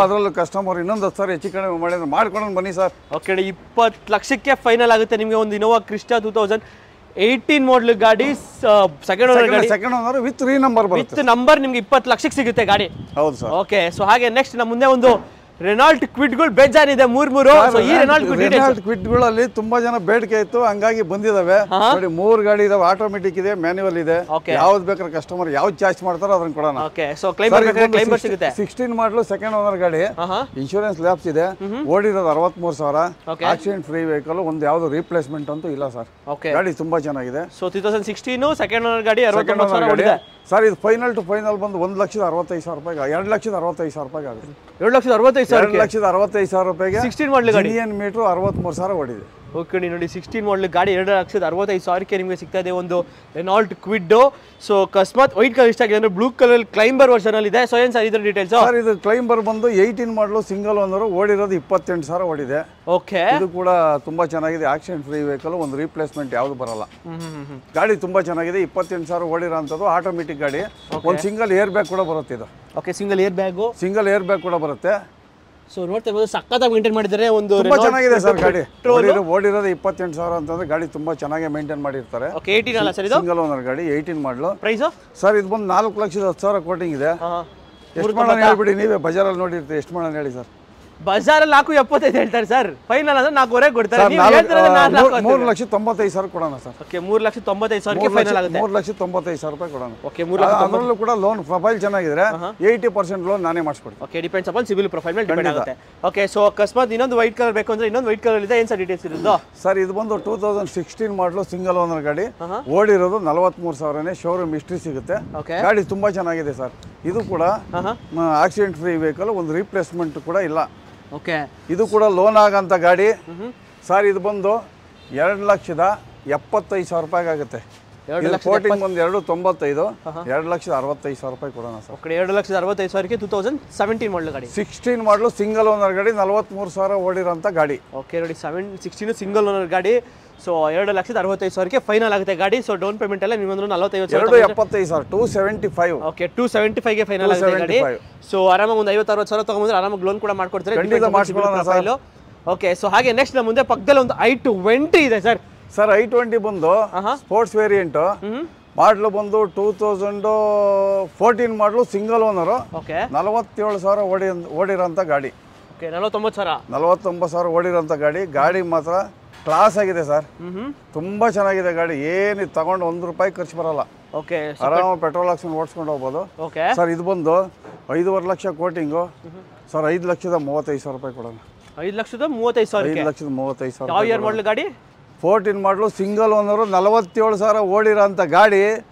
Speaker 1: ಅದರಲ್ಲೂ ಕಸ್ಟಮರ್ ಇನ್ನೊಂದು 10,000 ಹೆಚ್ಚು ಕಡಿಮೆ ಮಾಡಿದ್ರೆ ಮಾಡ್ಕೊಳೋಣ ಬನ್ನಿ ಸರ್.
Speaker 2: ಓಕೆ, 20 ಲಕ್ಷಕ್ಕೆ ಫೈನಲ್ ಆಗುತ್ತೆ ನಿಮಗೆ ಒಂದು ಇನೋವಾ ಕ್ರಿಸ್ಟಾ 2018 ಮಾಡಲ್ ಗಾಡಿ. ಸೆಕೆಂಡ್
Speaker 1: ಓನರ್ ವಿತ್ ರೀನಂಬರ್ ಬರುತ್ತೆ.
Speaker 2: ವಿತ್ ನಂಬರ್ ನಿಮ್ಗೆ 20 ಲಕ್ಷಕ್ಕೆ ಸಿಗುತ್ತೆ ಗಾಡಿ.
Speaker 1: ಹೌದು ಸರ್.
Speaker 2: ಓಕೆ, ಸೊ ಹಾಗೆ ನೆಕ್ಸ್ಟ್ ನಮ್ಮ ಮುಂದೆ ಒಂದು ರೆನಾಲ್ಟ್ ಕ್ವಿಡ್ಗಳು ಬೇಜಾರಿದೆ 3. ಸೊ ಈ ರೆನಾಲ್ಟ್
Speaker 1: ಕ್ವಿಡ್ಗಳಲ್ಲಿ ತುಂಬಾ ಜನ ಬೇಡಿಕೆ ಇತ್ತು, ಹಂಗಾಗಿ ಬಂದಿದಾವೆ ನೋಡಿ. 3 ಗಾಡಿ ಇದಾವೆ. ಆಟೋಮೆಟಿಕ್ ಇದೆ, ಮ್ಯಾನ್ಯುವಲ್ ಇದೆ. ಯಾವ್ದು ಬೇಕಾದ್ರೆ ಕಸ್ಟಮರ್ ಯಾವ್ದು ಚಾಯ್ಸ್ ಮಾಡ್ತಾರೋ ಅದನ್ನ ಕೊಡೋಣ.
Speaker 2: ಓಕೆ, ಸೊ ಕ್ಲೈಂಬರ್ ಸಿಗುತ್ತೆ.
Speaker 1: 16 ಮಾಡಲು ಸೆಕೆಂಡ್ ಓನರ್ ಗಾಡಿ. ಇನ್ಶೂರೆನ್ಸ್ ಲ್ಯಾಬ್ಸ್ ಇದೆ. ಓಡಿರೋದು 63,000. Accident free vehicle. ಒಂದು ಯಾವ್ದು ರೀಪ್ಲೇಸ್ಮೆಂಟ್ ಅಂತೂ ಇಲ್ಲ ಸರ್. ಗಾಡಿ ತುಂಬಾ ಚೆನ್ನಾಗಿದೆ.
Speaker 2: ಸೊ 2016 ಸೆಕೆಂಡ್ ಓನರ್ ಗಾಡಿ 69,000 ಓಡಿದೆ
Speaker 1: ಸರ್. ಇದು ಫೈನಲ್ ಟು ಫೈನಲ್ ಬಂದು 1,65,000 ರೂಪಾಯಿ, 2,65,000 ರೂಪಾಯಿ ಆಗುತ್ತೆ.
Speaker 2: 2,65,000
Speaker 1: ರೂಪಾಯಿಗೆ
Speaker 2: 16 ಮಾಡಲ್ ಗಾಡಿ.
Speaker 1: ಮೀಟರ್ 63,000 ಓಡಿದೆ.
Speaker 2: ಓಕೆ ನೋಡಿ, 16 ಮಾಡಲ್ ಗಾಡಿ 2,65,000ಕ್ಕೆ ನಿಮಗೆ ಸಿಗ್ತಾ ಇದೆ ಒಂದು ರೆನಾಲ್ಟ್ ಕ್ವಿಡ್. ಸೊ ಅಕಸ್ಮಾತ್ ವೈಟ್ ಕಲರ್ ಇಷ್ಟ ಆಗಿದೆ ಅಂದ್ರೆ ಬ್ಲೂ ಕಲರ್ ಕ್ಲೈಂಬರ್ ವರ್ಷನ್ ಅಲ್ಲಿ ಇದೆ. ಸೊ ಏನ್ ಸರ್ ಇದ್ರ ಡೀಟೇಲ್ಸ್?
Speaker 1: ಸರ್ ಇದು ಕ್ಲೈಂಬರ್ ಬಂದು 18 ಮಾಡಲು, ಸಿಂಗಲ್ ಓನರ್, ಓಡಿರೋದು 28,000 ಓಡಿದೆ.
Speaker 2: ಓಕೆ,
Speaker 1: ಇದು ಕೂಡ ತುಂಬಾ ಚೆನ್ನಾಗಿದೆ. Accident free vehicle. ಒಂದು ರೀಪ್ಲೇಸ್ಮೆಂಟ್ ಯಾವ್ದು ಬರಲ್ಲ. ಗಾಡಿ ತುಂಬಾ ಚೆನ್ನಾಗಿದೆ. 28,000 ಓಡಿರೋಂಥದ್ದು. ಆಟೋಮೆಟಿಕ್ ಗಾಡಿ. ಒಂದು ಸಿಂಗಲ್ ಏರ್ ಬ್ಯಾಗ್ ಕೂಡ ಬರುತ್ತೆ ಇದು.
Speaker 2: ಓಕೆ, ಸಿಂಗಲ್ ಏರ್ ಬ್ಯಾಗ್
Speaker 1: ಕೂಡ ಬರುತ್ತೆ.
Speaker 2: ಸೊ ನೋಡ್ತಾ ಇರ್ಬೋದು, ಸಕ್ಕತ್ತಾಗಿ ಮೇಂಟೈನ್ ಮಾಡಿದ್ದಾರೆ. ಒಂದು
Speaker 1: ತುಂಬಾ ಚೆನ್ನಾಗಿದೆ ಸರ್ ಗಾಡಿ. ಓಡಿರೋದು 28,000 ಅಂತಂದ್ರೆ ಗಾಡಿ ತುಂಬಾ ಚೆನ್ನಾಗಿ ಮೇಂಟೈನ್ ಮಾಡಿರ್ತಾರೆ.
Speaker 2: ಓಕೆ, 18 ಅಲ್ಲ ಸರ್ ಇದು?
Speaker 1: ಸಿಂಗಲ್ ಓನರ್ ಗಾಡಿ, 18 ಮಾಡಲು.
Speaker 2: ಪ್ರೈಸ್
Speaker 1: ಸರ್ ಇದು ಬಂದು 4,10,000 ಕೋಟಿಂಗ್ ಇದೆ. ಎಷ್ಟು ಮಾಡೋಣ ಹೇಳ್ಬಿಡಿ, ನೀವೇ ಬಜಾರಲ್ಲಿ ನೋಡಿರ್ತೀರಿ. ಎಷ್ಟು ಮಾಡೋಣ ಹೇಳಿ ಸರ್?
Speaker 2: ಬಜಾರಲ್ಲಿ 4,75 ಹೇಳ್ತಾರೆ ಸರ್. ಫೈನಲ್ ಅಂದ್ರೆ 4,500 ಕೊಡ್ತಾರೆ.
Speaker 1: 3,95,000 ಕೊಡೋಣ ಸರ್.
Speaker 2: ಓಕೆ, 3,95,000ಕ್ಕೆ ಫೈನಲ್ ಆಗುತ್ತೆ.
Speaker 1: 3,95,000 ರೂಪಾಯಿ ಕೊಡೋಣ.
Speaker 2: ಓಕೆ,
Speaker 1: ಅದರಲ್ಲೂ ಕೂಡ ಲೋನ್ ಪ್ರೊಫೈಲ್ ಚೆನ್ನಾಗಿದ್ರೆ 80% ಲೋನ್ ನಾನೇ ಮಾಡಿಸ್ಕೊಡ್ತೀನಿ.
Speaker 2: Okay, depends upon CIBIL profile ಮೇಲೆ ಡಿಪೆಂಡ್ ಆಗುತ್ತೆ. ಓಕೆ, ಸೊ ಅಕಸ್ಮಾತ್ ಇನ್ನೊಂದು ವೈಟ್ ಕಲರ್ ಬೇಕು ಅಂದ್ರೆ ಇನ್ನೊಂದು ವೈಟ್ ಕಲರ್ ಇದೆ. ಏನ್ ಸರ್ ಡೀಟೇಲ್ಸ್ ಇರೋದು?
Speaker 1: ಸರ್ ಇದು ಬಂದು 2016 ಮಾಡಲು, ಸಿಂಗಲ್ ಓನರ್ ಗಾಡಿ. ಓಡಿರೋದು 43,000. ಶೋರೂಮ್ ಹಿಸ್ಟ್ರಿ ಸಿಗುತ್ತೆ. ಗಾಡಿ ತುಂಬಾ ಚೆನ್ನಾಗಿದೆ ಸರ್. ಇದು ಕೂಡ ಆಕ್ಸಿಡೆಂಟ್ ಫ್ರೀ ವೆಹಿಕಲ್. ಒಂದು ರೀಪ್ಲೇಸ್ಮೆಂಟ್ ಕೂಡ ಇಲ್ಲ.
Speaker 2: ಓಕೆ,
Speaker 1: ಇದು ಕೂಡ ಲೋನ್ ಆಗಂತ ಗಾಡಿ ಸರ್. ಇದು ಬಂದು 2,75,000 ರೂಪಾಯಿ ಆಗುತ್ತೆ. ಕೋಟಿಂಗ್ ಒಂದು 2,95, 2,65,000 ರೂಪಾಯಿ ಕೊಡೋಣ ಸರ್.
Speaker 2: ಓಕೆ, 2,65,000ಕ್ಕೆ 2017 ಮಾಡಲ್ ಗಾಡಿ.
Speaker 1: 16 ಮಾಡಲು, ಸಿಂಗಲ್ ಓನರ್ ಗಾಡಿ, 43,000 ಓಡಿರೋಂಥ ಗಾಡಿ.
Speaker 2: ಓಕೆ ನೋಡಿ, 16 ಸಿಂಗಲ್ ಓನರ್ ಗಾಡಿ. ಸೊ 2,65,000ಕ್ಕೆ ಫೈನಲ್ ಆಗುತ್ತೆ ಗಾಡಿ. ಸೊ ಡೌನ್ ಪೇಮೆಂಟ್ ಎಲ್ಲ ನಿಮ್ಮಂದ್ರೆ 45,000.
Speaker 1: 275.
Speaker 2: ಓಕೆ, 275ಗೆ ಫೈನಲ್ ಆಗುತ್ತೆ ಗಾಡಿ. ಸೊ ಆರಾಮಾಗಿ ಒಂದು 50,000-60,000 ತಗೊಂಡ್ರೆ ಆರಾಮಾಗಿ ಲೋನ್ ಕೂಡ ಮಾಡ್ಕೊಡ್ತಾರೆ. ಓಕೆ, ಸೊ ಹಾಗೆ ನೆಕ್ಸ್ಟ್ ನಮ್ಮ ಮುಂದೆ ಪಕ್ಕದಲ್ಲಿ ಒಂದು i20 ಇದೆ ಸರ್.
Speaker 1: ಸರ್ i20 ಬಂದು ಸ್ಪೋರ್ಟ್ಸ್ ವೇರಿಯಂಟ್. ಮಾಡಲು ಬಂದು 2014 ಮಾಡಲು, ಸಿಂಗಲ್ ಓನರು.
Speaker 2: ಓಕೆ,
Speaker 1: 47,000 ಓಡಿರೋಂಥ ಗಾಡಿ.
Speaker 2: ಓಕೆ,
Speaker 1: 49,000 ಓಡಿರೋಂಥ ಗಾಡಿ. ಗಾಡಿ ಮಾತ್ರ ಕ್ಲಾಸ್ ಆಗಿದೆ ಸರ್. ತುಂಬಾ ಚೆನ್ನಾಗಿದೆ ಗಾಡಿ. ಏನು ತಗೊಂಡು 1 ರೂಪಾಯಿ ಖರ್ಚು ಬರಲ್ಲ.
Speaker 2: ಓಕೆ,
Speaker 1: ಆರಾಮ ಪೆಟ್ರೋಲ್ ಹಾಕ್ಸ್ಕೊಂಡು ಓಡಿಸ್ಕೊಂಡು ಹೋಗ್ಬೋದು.
Speaker 2: ಓಕೆ
Speaker 1: ಸರ್ ಇದು ಬಂದು 5.5 ಲಕ್ಷ ಕೋಟಿಂಗು ಸರ್. 5,35,000 ರೂಪಾಯಿ ಕೊಡೋಣ.
Speaker 2: 5,35,000.
Speaker 1: 5,35,000.
Speaker 2: ಯಾವ ಇಯರ್ ಮಾಡಲ್ ಗಾಡಿ?
Speaker 1: 14 ಮಾಡಲು, ಸಿಂಗಲ್ ಓನರು, 47,000 ಓಡಿರೋಂಥ ಗಾಡಿ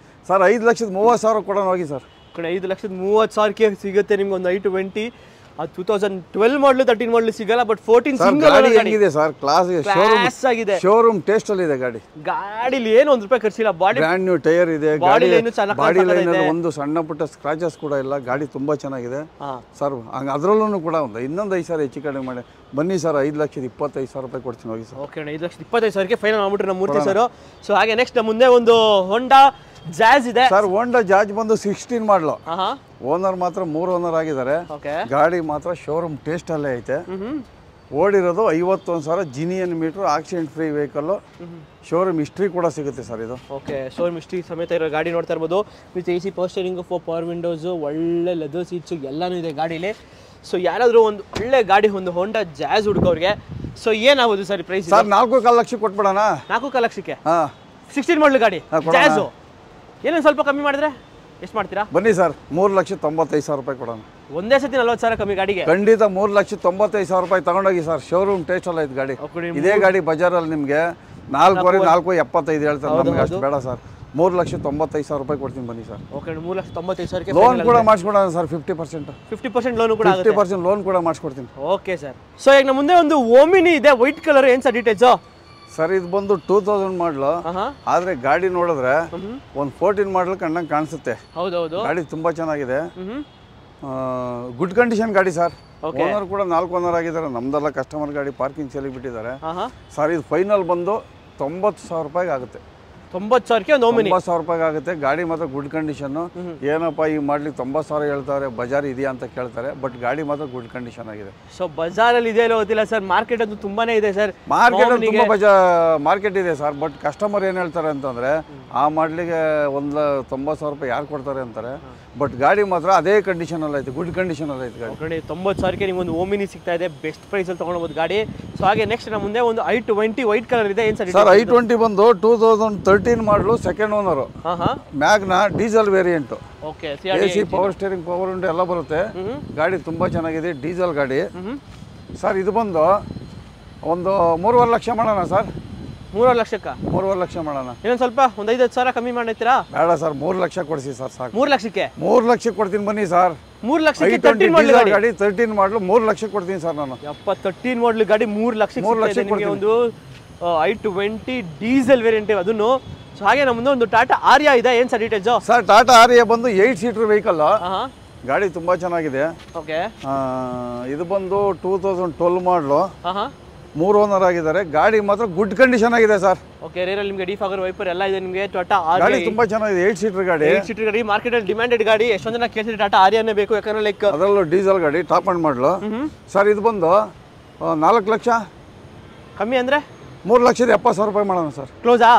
Speaker 1: ಸರ್. 5,30,000 ಕೊಡೋಣ ಹೋಗಿ ಸರ್.
Speaker 2: 5,30,000ಕ್ಕೆ ಸಿಗುತ್ತೆ ನಿಮ್ಗೆ ಒಂದು i20. 2012 ಮಾಡಲು, 13 ಮಾಡಲು ಸಿಗಲ್ಲ. ಬಟ್ 14 ಸಿಂಗಲ್
Speaker 1: ಆಗಿದೆ ಸರ್. ಕ್ಲಾಸ್
Speaker 2: ಆಗಿದೆ.
Speaker 1: ಶೋರೂಮ್ ಟೇಸ್ಟ್ ಅಲ್ಲಿ ಇದೆ ಗಾಡಿ.
Speaker 2: ಗಾಡಿಲಿ ಏನು 1 ರೂಪಾಯಿ ಖರ್ಚಿಲ್ಲ. ಬ್ರ್ಯಾಂಡ್
Speaker 1: ನ್ಯೂ ಟೈರ್ ಇದೆ.
Speaker 2: ಬಾಡಿ
Speaker 1: ಲೈನ್ ಒಂದು ಸಣ್ಣ ಪುಟ್ಟ ಸ್ಕ್ರಾಚಸ್ ಕೂಡ ಇಲ್ಲ. ಗಾಡಿ ತುಂಬಾ ಚೆನ್ನಾಗಿದೆ ಸರ್. ಅದರಲ್ಲೂ ಕೂಡ ಒಂದು ಇನ್ನೊಂದು 5,000 ಹೆಚ್ಚು ಕಡಿಮೆ ಮಾಡಿ ಬನ್ನಿ ಸರ್. 5,25,000 ರೂಪಾಯಿ ಕೊಡ್ತೀನಿ ಹೋಗಿ ಸರ್.
Speaker 2: ಓಕೆ, 5,25,000ಕ್ಕೆ ಫೈನಲ್ ಮಾಡ್ಬಿಟ್ರೆ ನಮ್ಮ ಮೂರ್ತಿ ಸರ್. ಸೊ ಹಾಗೆ ನೆಕ್ಸ್ಟ್ ಮುಂದೆ ಒಂದು ಹೊಂಡಾ ಜಾಜ್ ಇದೆ
Speaker 1: ಸರ್ ಹೋಂಡಾ ಜಾಜ್ ಬಂದು 16 ಮಾಡಲು.
Speaker 2: ಹಾ
Speaker 1: ಓನರ್ ಮಾತ್ರ 3 ಓನರ್ ಆಗಿದ್ದಾರೆ.
Speaker 2: ಓಕೆ
Speaker 1: ಗಾಡಿ ಮಾತ್ರ ಶೋರೂಮ್ ಟೇಸ್ಟ್ ಅಲ್ಲೇ ಐತೆ. ಓಡಿರೋದು 51,000 genuine meter, accident free vehicle. Showroom history ಕೂಡ ಸಿಗುತ್ತೆ ಸರ್ ಇದು.
Speaker 2: ಓಕೆ ಶೋರೂಮ್ ಹಿಸ್ಟ್ರಿ ಸಮೇತ ಇರೋ ಗಾಡಿ ನೋಡ್ತಾ ಇರ್ಬೋದು. ವಿತ್ AC power steering, 4 power windows, ಒಳ್ಳೆ ಲೆದರ್ ಸೀಟ್ಸು ಎಲ್ಲನೂ ಇದೆ ಗಾಡೀಲಿ. ಸೊ ಯಾರಾದರೂ ಒಂದು ಒಳ್ಳೆ ಗಾಡಿ, ಒಂದು ಹೋಂಡಾ ಜಾಜ್ ಹುಡುಕೋರಿಗೆ ಸೊ ಏನಾಗೋದು ಸರ್ ಪ್ರೈಸ್?
Speaker 1: ಸರ್ 4.5 ಲಕ್ಷ ಕೊಟ್ಬಿಡೋಣ.
Speaker 2: 4.5 ಲಕ್ಷಕ್ಕೆ
Speaker 1: ಹಾಂ
Speaker 2: 16 ಮಾಡಲು ಗಾಡಿ ಜಾಜು. ಏನೇನು ಸ್ವಲ್ಪ ಕಮ್ಮಿ ಮಾಡಿದ್ರೆ ಎಷ್ಟು ಮಾಡ್ತೀರಾ?
Speaker 1: ಬನ್ನಿ ಸರ್, 3,95,000 ರೂಪಾಯಿ ಕೊಡೋಣ.
Speaker 2: ಒಂದೇ ಸತಿ 40,000 ಕಮ್ಮಿ ಗಾಡಿಗೆ?
Speaker 1: ಖಂಡಿತ 3,95,000 ರೂಪಾಯಿ ತಗೊಂಡೋಗಿ ಸರ್. ಶೋರೂಮ್ ಟೇಸ್ಟ್ ಅಲ್ಲ ಇದು ಗಾಡಿ. ಇದೇ ಗಾಡಿ ಬಜಾರಲ್ಲಿ ನಿಮಗೆ 4,75 ಹೇಳ್ತಾರೆ. ನಮಗೆ ಅಷ್ಟು ಬೇಡ ಸರ್. 3,95,000 ರೂಪಾಯಿ ಕೊಡ್ತೀನಿ ಬನ್ನಿ ಸರ್.
Speaker 2: ಓಕೆ 3,95,000
Speaker 1: ಲೋನ್ ಕೂಡ ಮಾಡಿಸ್ಕೊಡೋಣ ಸರ್.
Speaker 2: 50% ಲೋನ್ ಕೂಡ
Speaker 1: 50% ಲೋನ್ ಕೂಡ ಮಾಡಿಸ್ಕೊಡ್ತೀನಿ.
Speaker 2: Okay sir. ಸೊ ಈಗ ನಮ್ಮ ಮುಂದೆ ಒಂದು ಓಮಿನಿ ಇದೆ, ವೈಟ್ ಕಲರ್. ಏನು ಸರ್ ಡೀಟೇಲ್ಸು?
Speaker 1: ಸರ್ ಇದು ಬಂದು 2000 ಮಾಡಲು. ಆದ್ರೆ ಗಾಡಿ ನೋಡಿದ್ರೆ ಒಂದು 14 ಮಾಡಲ್ ಕಂಡಂಗೆ ಕಾಣಿಸುತ್ತೆ.
Speaker 2: ಹೌದೌದು.
Speaker 1: ಗಾಡಿ ತುಂಬಾ ಚೆನ್ನಾಗಿದೆ, ಗುಡ್ ಕಂಡೀಷನ್ ಗಾಡಿ ಸರ್. ಓನರ್ ಕೂಡ 4 ಓನರ್ ಆಗಿದ್ದಾರೆ. ನಮ್ದೆಲ್ಲ ಕಸ್ಟಮರ್ ಗಾಡಿ ಪಾರ್ಕಿಂಗ್ ಚಲಿ ಬಿಟ್ಟಿದ್ದಾರೆ ಸರ್. ಇದು ಫೈನಲ್ ಬಂದು 90,000 ರೂಪಾಯಿಗೆ ಆಗುತ್ತೆ.
Speaker 2: 90,000ಕ್ಕೆ ಒಂದು ಓಮಿನಿ
Speaker 1: 90,000 ರೂಪಾಯಿಗೆ ಆಗುತ್ತೆ. ಗಾಡಿ ಮಾತ್ರ ಗುಡ್ ಕಂಡೀಷನ್. ಏನಪ್ಪ ಈ ಮಾಡ್ಲಿಕ್ಕೆ 90,000 ಹೇಳ್ತಾರೆ, ಬಜಾರ್ ಇದೆಯಾ ಅಂತ ಕೇಳ್ತಾರೆ. ಬಟ್ ಗಾಡಿ ಮಾತ್ರ ಗುಡ್ ಕಂಡೀಷನ್ ಆಗಿದೆ.
Speaker 2: ಸೊ ಬಜಾರಲ್ಲಿ ಇದೆ ಗೊತ್ತಿಲ್ಲ ಸರ್, ಮಾರ್ಕೆಟ್ ಅಂತೂ ತುಂಬಾನೇ ಇದೆ ಸರ್.
Speaker 1: ಮಾರ್ಕೆಟ್ ಮಾರ್ಕೆಟ್ ಇದೆ ಸರ್. ಬಟ್ ಕಸ್ಟಮರ್ ಏನು ಹೇಳ್ತಾರೆ ಅಂತಂದ್ರೆ, ಆ ಮಾಡ್ಲಿಗೆ 90,000 ರೂಪಾಯಿ ಯಾರು ಕೊಡ್ತಾರೆ ಅಂತಾರೆ. ಬಟ್ ಗಾಡಿ ಮಾತ್ರ ಅದೇ ಕಂಡೀಷನ್ ಅಲ್ಲಿ ಐತೆ, ಗುಡ್ ಕಂಡೀಷನ್ ಅಲ್ಲಿ ಐತೆ ಗಾಡಿ.
Speaker 2: 90,000ಕ್ಕೆ ನಿಮ್ಗೆ ಒಂದು ಓಮಿನಿ ಸಿಗ್ತಾ ಇದೆ, ಬೆಸ್ಟ್ ಪ್ರೈಸ್ ಅಲ್ಲಿ ತಗೊಳ್ಬಹುದು ಗಾಡಿ. ಸೊ ಹಾಗೆ ನೆಕ್ಸ್ಟ್ ನಮ್ಮ ಮುಂದೆ ಒಂದು i20 ವೈಟ್ ಕಲರ್ ಇದೆ. ಏನು
Speaker 1: ಸರ್ i20 ಬಂದು 2013 ಮಾಡಲು, second owner, Magna diesel variant.
Speaker 2: Okay
Speaker 1: AC power steering, power window ಎಲ್ಲ ಬರುತ್ತೆ. ಗಾಡಿ ತುಂಬಾ ಚೆನ್ನಾಗಿದೆ, ಡೀಸೆಲ್ ಗಾಡಿ ಸರ್. ಇದು ಬಂದು ಒಂದು 3.5 ಲಕ್ಷ ಮಾಡೋಣ ಸರ್.
Speaker 2: 3.5 ಲಕ್ಷಕ್ಕ?
Speaker 1: 3.5 ಲಕ್ಷ ಮಾಡೋಣ.
Speaker 2: ಇನ್ನೊಂದು ಸ್ವಲ್ಪ ಒಂದು 5,000 ಕಮ್ಮಿ ಮಾಡ್ತೀರಾ?
Speaker 1: ಬೇಡ ಸರ್, 3 ಲಕ್ಷ ಕೊಡಿಸಿ ಸರ್ ಸಾಕು.
Speaker 2: 3 ಲಕ್ಷಕ್ಕೆ?
Speaker 1: 3 ಲಕ್ಷಕ್ಕೆ ಕೊಡ್ತೀನಿ ಬನ್ನಿ ಸರ್.
Speaker 2: 3 ಲಕ್ಷಕ್ಕೆ
Speaker 1: ಗಾಡಿ 13 ಮಾಡಲು 3 ಲಕ್ಷ ಕೊಡ್ತೀನಿ ಸರ್ ನಾನು.
Speaker 2: 13 ಮಾಡಲು ಗಾಡಿ 3 ಲಕ್ಷಕ್ಕೆ ಒಂದು i20 ಡೀಸೆಲ್ ವೇರಿಯಂಟ್ ಅದನ್ನು. ಸೊ ಹಾಗೆ ನಮ್ಮ ಮುಂದೆ ಒಂದು ಟಾಟಾ ಆರ್ಯಾ ಇದೆ. ಏನು sir details?
Speaker 1: Sir Tata Arya ಬಂದು 8 ಸೀಟರ್ ವೆಹಿಕಲ್. ಗಾಡಿ ತುಂಬಾ ಚೆನ್ನಾಗಿದೆ.
Speaker 2: ಓಕೆ
Speaker 1: ಇದು ಬಂದು 2012 ಮಾಡಲು, 3 ಓನರ್ ಆಗಿದ್ದಾರೆ. ಗಾಡಿ ಮಾತ್ರ ಗುಡ್ ಕಂಡೀಷನ್ ಆಗಿದೆ ಸರ್.
Speaker 2: ಓಕೆ ರೇರಲ್ಲಿ ನಿಮಗೆ ಡಿಫಾಗರ್ ವೈಪರ್ ಎಲ್ಲ ಇದೆ ನಿಮಗೆ. ಟಾಟಾ ಆರ್ಯಾ
Speaker 1: ಗಾಡಿ ತುಂಬಾ ಚೆನ್ನಾಗಿದೆ, 8 ಸೀಟರ್ ಗಾಡಿ.
Speaker 2: 8 ಸೀಟರ್ ಗಾಡಿ ಮಾರ್ಕೆಟ್ ಅಲ್ಲಿ ಡಿಮ್ಯಾಂಡೆಡ್ ಗಾಡಿ. ಎಷ್ಟೊಂದು ಜನ ಕೇಳ್ತಿದ್ರೆ ಟಾಟಾ ಆರ್ಯಾನೇ ಬೇಕು, ಯಾಕಂದ್ರೆ ಲೈಕ್
Speaker 1: ಅದರಲ್ಲೂ ಡೀಸೆಲ್ ಗಾಡಿ ಟಾಪ್ ಅಂಡ್ ಮಾಡಲು ಸರ್. ಇದು ಬಂದು 4 ಲಕ್ಷ
Speaker 2: ಕಮ್ಮಿ ಅಂದ್ರೆ
Speaker 1: 3,70,000 ರೂಪಾಯಿ ಮಾಡೋಣ ಸರ್.
Speaker 2: ಕ್ಲೋಸಾ?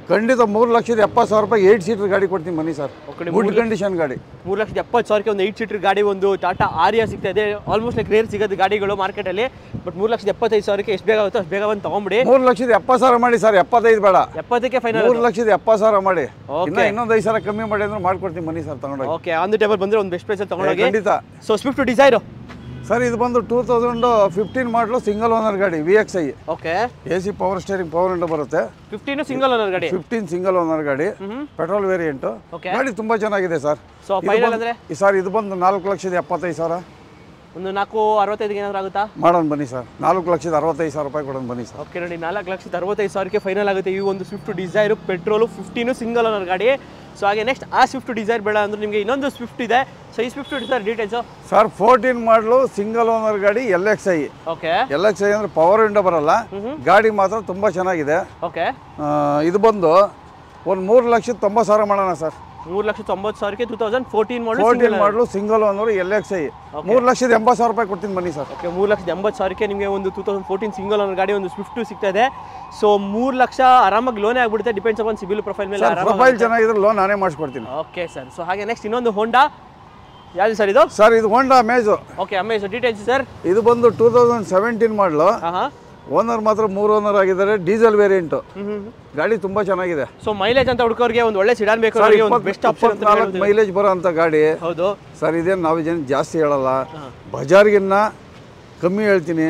Speaker 1: ಖಂಡಿತ 3,70,000 ರೂಪಾಯಿ 8 ಸೀಟರ್ ಗಾಡಿ ಕೊಡ್ತೀನಿ ಬನ್ನಿ ಸರ್. ಗುಡ್ ಕಂಡೀಷನ್ ಗಾಡಿ.
Speaker 2: 3,70,000ಕ್ಕೆ ಒಂದು 8 ಸೀಟರ್ ಗಾಡಿ, ಒಂದು ಟಾಟಾ ಆರ್ಯಾ ಸಿಗ್ತಾ ಇದೆ. ಆಲ್ಮೋಸ್ಟ್ ಲೈಕ್ ರೇರ್ ಸಿಗೋದು ಗಾಡಿಗಳು ಮಾರ್ಕೆಟಲ್ಲಿ. ಬಟ್ 3,75,000ಕ್ಕೆ ಎಷ್ಟು ಬೇಗ ಆಗುತ್ತೋ ಅಷ್ಟು ಬೇಗ ಬಂದು ತಗೊಂಬಿಡಿ.
Speaker 1: 3,70,000 ಮಾಡಿ ಸರ್. 75 ಬೇಡ,
Speaker 2: 70ಕ್ಕೆ ಫೈನಲ್.
Speaker 1: 3,70,000 ಮಾಡಿ. ಇನ್ನೊಂದು 5,000 ಕಮ್ಮಿ ಮಾಡಿ ಅಂದ್ರೆ ಮಾಡ್ಕೊಡ್ತೀನಿ ಬನ್ನಿ ಸರ್, ತಗೊಂಡೋಗಿ.
Speaker 2: ಓಕೆ ಆನ್ ದಿ ಟೇಬಲ್ ಬಂದ್ರೆ ಒಂದು ಬೆಸ್ಟ್ ಪ್ರೈಸ್ ತಗೊಂಡೋಗಿ.
Speaker 1: ಖಂಡಿತ.
Speaker 2: ಸೊ ಸ್ವಿಫ್ಟ್ ಡಿಸೈರ್
Speaker 1: ಸರ್ ಇದು ಬಂದು 2015 ಮಾಡಲು, ಸಿಂಗಲ್ ಓನರ್ ಗಾಡಿ, VXI.
Speaker 2: Okay
Speaker 1: AC power steering, power window ಬರುತ್ತೆ.
Speaker 2: 15 ಸಿಂಗಲ್ ಓನರ್ ಗಾಡಿ.
Speaker 1: 15 ಸಿಂಗಲ್ ಓನರ್ ಗಾಡಿ, ಪೆಟ್ರೋಲ್ ವೇರಿಯಂಟ್. ಗಾಡಿ ತುಂಬಾ ಚೆನ್ನಾಗಿದೆ ಸರ್.
Speaker 2: ಸೊ ಫೈನಲ್ ಅಂದ್ರೆ
Speaker 1: ಸರ್ ಇದು ಬಂದು 4,75,000.
Speaker 2: ಒಂದು 4,65ಗೆ ಏನಾದ್ರು ಆಗುತ್ತಾ?
Speaker 1: ಮಾಡೋಣ ಬನ್ನಿ ಸರ್. 4,65,000 ರೂಪಾಯಿ ಕೊಡೋಣ ಬನ್ನಿ ಸರ್.
Speaker 2: ಓಕೆ ನೋಡಿ, 4,65,000ಕ್ಕೆ ಫೈನಲ್ ಆಗುತ್ತೆ ಈ ಒಂದು Swift desire. Petrol, 15 single owner ಗಾಡಿ. ಸೊ ಹಾಗೆ ನೆಕ್ಸ್ಟ್ ಆ ಸ್ವಿಫ್ಟ್ ಡಿಸೈರ್ ಬೇಡ ಅಂದ್ರೆ ನಿಮಗೆ ಇನ್ನೊಂದು ಸ್ವಿಫ್ಟ್ ಇದೆ. ಸೊ ಈ ಸ್ವಿಫ್ಟ್ ಡಿಸೈರ್ ಡೀಟೇಲ್ಸು?
Speaker 1: ಸರ್ 14 ಮಾಡಲು, ಸಿಂಗಲ್ ಓನರ್ ಗಾಡಿ, LXI.
Speaker 2: ಓಕೆ
Speaker 1: LXI ಅಂದ್ರೆ ಪವರ್ ವಿಂಡೋ ಬರಲ್ಲ. ಗಾಡಿ ಮಾತ್ರ ತುಂಬಾ ಚೆನ್ನಾಗಿದೆ.
Speaker 2: ಓಕೆ
Speaker 1: ಇದು ಬಂದು ಒಂದು 3,90,000 ಮಾಡೋಣ ಸರ್.
Speaker 2: 3,90,000ಕ್ಕೆ 2014
Speaker 1: ಮಾಡಲು, ಸಿಂಗಲ್ ಓನರ್, LXI. 3,80,000 ರೂಪಾಯಿ ಕೊಡ್ತೀನಿ ಬನ್ನಿ ಸರ್.
Speaker 2: ಓಕೆ 3,80,000ಕ್ಕೆ ನಿಮಗೆ ಒಂದು 2014 ಸಿಂಗಲ್ ಓನರ್ ಗಾಡಿ, ಒಂದು ಸ್ವಿಫ್ಟ್ ಸಿಗ್ತಾ ಇದೆ. ಸೊ 3 ಲಕ್ಷ ಆರಾಮಾಗಿ ಲೋನೇ ಆಗ್ಬಿಡುತ್ತೆ, ಡಿಪೆಂಡ್ಸ್ ಅಪಾನ್ ಸಿಬಿಲ್ ಪ್ರೊಫೈಲ್ ಮೇಲೆ.
Speaker 1: ಪ್ರೊಫೈಲ್ ಚೆನ್ನಾಗಿದ್ರೆ ಲೋನ್ ನಾನೇ ಮಾಡಿಸ್ಕೊಡ್ತೀನಿ.
Speaker 2: Okay sir. ಸೊ ಹಾಗೆ ನೆಕ್ಸ್ಟ್ ಇನ್ನೊಂದು ಹೋಂಡಾ. ಯಾವುದು ಸರ್ ಇದು?
Speaker 1: ಸರ್ ಇದು Honda Amaze.
Speaker 2: Okay Amaze details sir?
Speaker 1: ಇದು ಬಂದು 2017 ಮಾಡಲು, ಓನರ್ ಮಾತ್ರ 3 ಓನರ್ ಆಗಿದ್ದಾರೆ, ಡೀಸೆಲ್ ವೇರಿಯಂಟ್. ಗಾಡಿ ತುಂಬಾ ಚೆನ್ನಾಗಿದೆ.
Speaker 2: ಸೊ ಮೈಲೇಜ್ ಅಂತ ಹುಡುಕೋರಿಗೆ ಒಂದು ಒಳ್ಳೆ ಸಿಡಾನ್ ಬೇಕು, ಬೆಸ್ಟ್ ಆಪ್ಷನ್ ಅಂತ.
Speaker 1: 24 ಮೈಲೇಜ್ ಬರೋ ಅಂತ ಗಾಡಿ.
Speaker 2: ಹೌದು
Speaker 1: ಸರ್ ಇದೇನು ನಾವು ಜನ ಜಾಸ್ತಿ ಹೇಳಲ್ಲ, ಬಜಾರ್ಗಿನ್ನ ಕಮ್ಮಿ ಹೇಳ್ತೀನಿ.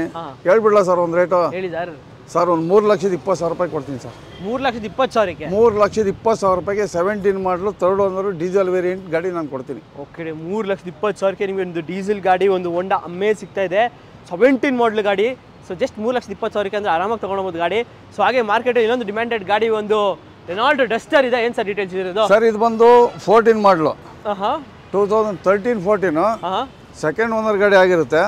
Speaker 1: ಹೇಳ್ಬಿಡ್ಲಾ ಸರ್ ಒಂದು ರೇಟು?
Speaker 2: ಹೇಳಿ ಸರ್.
Speaker 1: ಸರ್ ಒಂದು 3,20,000 ರೂಪಾಯಿ ಕೊಡ್ತೀನಿ ಸರ್.
Speaker 2: 3,20,000ಕ್ಕೆ?
Speaker 1: 3,20,000 ರೂಪಾಯಿಗೆ 17 ಮಾಡಲು, 3rd ಓನರು, ಡೀಸೆಲ್ ವೇರಿಯಂಟ್ ಗಾಡಿ ನಾನು ಕೊಡ್ತೀನಿ.
Speaker 2: ಓಕೆ 3,20,000ಕ್ಕೆ ನಿಮಗೆ ಒಂದು ಡೀಸೆಲ್ ಗಾಡಿ, ಒಂದು ಹೋಂಡಾ ಅಮೇಜ್ ಸಿಗ್ತಾ ಇದೆ. 17 ಮಾಡಲ್ ಗಾಡಿ. ಸೊ ಜಸ್ಟ್ 3,20,000ಕ್ಕೆ ಅಂದರೆ ಆರಾಮಾಗಿ ತೊಗೊಳ್ಬೋದು ಗಾಡಿ. ಸೊ ಹಾಗೆ ಮಾರ್ಕೆಟ್ ಇನ್ನೊಂದು ಡಿಮ್ಯಾಂಡೆಡ್ ಗಾಡಿ, ಒಂದು ರೆನಾಲ್ಡ್ ಡಸ್ಟರ್ ಇದೆ. ಏನು ಸರ್ ಡೀಟೇಲ್ಸ್ ಇರೋದು?
Speaker 1: ಸರ್ ಇದು ಬಂದು 14 ಮಾಡಲು, 2013-14, ಸೆಕೆಂಡ್ ಓನರ್ ಗಾಡಿ ಆಗಿರುತ್ತೆ.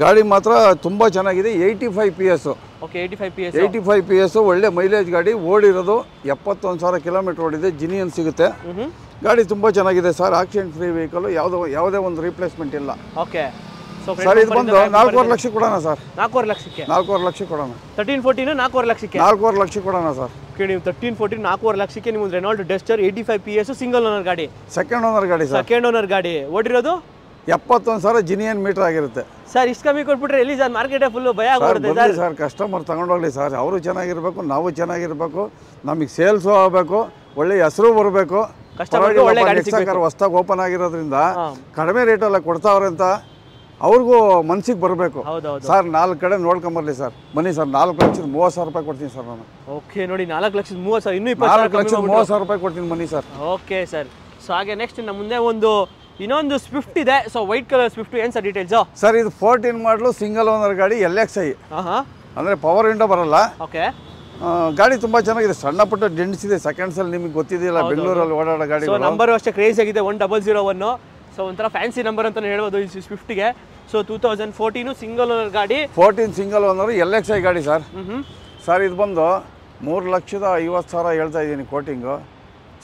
Speaker 1: ಗಾಡಿ ಮಾತ್ರ ತುಂಬ ಚೆನ್ನಾಗಿದೆ. 85 PS.
Speaker 2: Okay 85 PS.
Speaker 1: 85 PS ಒಳ್ಳೆ ಮೈಲೇಜ್ ಗಾಡಿ. ಓಡಿರೋದು 71,000 ಕಿಲೋಮೀಟರ್ ಓಡಿದೆ. ಜಿನಿಯನ್ ಸಿಗುತ್ತೆ. ಗಾಡಿ ತುಂಬ ಚೆನ್ನಾಗಿದೆ ಸರ್. Accident free vehicle. ಯಾವುದೇ ಒಂದು ರಿಪ್ಲೇಸ್ಮೆಂಟ್ ಇಲ್ಲ.
Speaker 2: ಓಕೆ
Speaker 1: ಸರ್ ಇದು ಬಂದು 4.5 ಲಕ್ಷ ಕೊಡೋಣ ಸರ್.
Speaker 2: 4.5 ಲಕ್ಷಕ್ಕೆ
Speaker 1: 4.5 ಲಕ್ಷ ಕೊಡೋಣ.
Speaker 2: 1314 4.5 ಲಕ್ಷಕ್ಕೆ
Speaker 1: 4.5 ಲಕ್ಷ ಕೊಡೋಣ ಸರ್.
Speaker 2: ನೀವು 1314 4.5 ಲಕ್ಷಕ್ಕೆ ನಿಮ್ಮ Renault Duster 85 PS single owner ಗಾಡಿ.
Speaker 1: ಸೆಕೆಂಡ್ ಓನರ್ ಗಾಡಿ ಸರ್.
Speaker 2: ಸೆಕೆಂಡ್ ಓನರ್ ಗಾಡಿ. ಓಡಿರೋದು
Speaker 1: 71,000 ಜಿನಿಯನ್ ಮೀಟರ್ ಆಗಿರುತ್ತೆ
Speaker 2: ಸರ್. ಇಷ್ಟು ಕಮ್ಮಿ ಕೊಟ್ಬಿಟ್ರೆ ಎಲ್ಲಿ ಸರ್ ಮಾರ್ಕೆಟೇ ಫುಲ್ ಭಯ ಆಗ್ಬಿಡುತ್ತೆ
Speaker 1: ಸರ್. Customer ತಗೊಂಡೋಗ್ಲಿ sir. ಅವರು ಚೆನ್ನಾಗಿರ್ಬೇಕು, ನಾವು ಚೆನ್ನಾಗಿರ್ಬೇಕು, ನಮಗೆ ಸೇಲ್ಸು ಆಗಬೇಕು, ಒಳ್ಳೆ ಹೆಸರು ಬರಬೇಕು. ಹೊಸ್ದಾಗಿ ಓಪನ್ ಆಗಿರೋದ್ರಿಂದ ಕಡಿಮೆ ರೇಟಲ್ಲ ಕೊಡ್ತಾವ್ರೆ ಅಂತ ಅವ್ರಿಗೂ ಮನ್ಸಿಗೆ ಬರಬೇಕು ಸರ್. 4 ಕಡೆ ನೋಡ್ಕೊಂಬರ್ಲಿ ಸರ್. ಬನ್ನಿ ಸರ್. 4,30,000 ರೂಪಾಯಿ ಕೊಡ್ತೀನಿ ಸರ್ ನಾನು.
Speaker 2: ಓಕೆ ನೋಡಿ 4,30,000 ಇನ್ನೂ
Speaker 1: 4,30,000 ರೂಪಾಯಿ ಕೊಡ್ತೀನಿ ಬನ್ನಿ ಸರ್.
Speaker 2: Okay sir. ಸೊ ಹಾಗೆ ನೆಕ್ಸ್ಟ್ ನಮ್ಮ ಮುಂದೆ ಇನ್ನೊಂದು ಸ್ವಿಫ್ಟ್ ಇದೆ. So white colour Swift. ಏನು ಸರ್ ಡೀಟೇಲ್ಸ್
Speaker 1: ಸರ್? ಇದು 14 ಮಾಡಲು ಸಿಂಗಲ್ ಓನರ್ ಗಾಡಿ. LXI ಅಂದರೆ ಪವರ್ ವಿಂಡೋ ಬರಲ್ಲ.
Speaker 2: ಓಕೆ
Speaker 1: ಗಾಡಿ ತುಂಬಾ ಚೆನ್ನಾಗಿದೆ. ಸಣ್ಣ ಪುಟ್ಟ ಡೆಂಟ್ಸ್ ಇದೆ. ಸೆಕೆಂಡ್ಸ್ ಅಲ್ಲಿ ನಿಮಗೆ ಗೊತ್ತಿದೆಯಲ್ಲ, ಬೆಂಗಳೂರಲ್ಲಿ ಓಡಾಡೋ ಗಾಡಿ.
Speaker 2: ನಂಬರ್ ಅಷ್ಟೇ ಕ್ರೇಜ್ ಆಗಿದೆ 1001. ಸೊ ಒಂಥರ ಫ್ಯಾನ್ಸಿ ನಂಬರ್ ಅಂತಾನೆ ಹೇಳ್ಬೋದು ಈ ಸ್ವಿಫ್ಟ್ಗೆ. ಸೊ 2014 ಸಿಂಗಲ್ ಓನರ್ ಗಾಡಿ. 14
Speaker 1: ಸಿಂಗಲ್ ಓನರ್ LXI ಗಾಡಿ ಸರ್. ಸರ್ ಇದು ಬಂದು 3,50,000 ಹೇಳ್ತಾ ಇದ್ದೀನಿ ಕೋಟಿಂಗು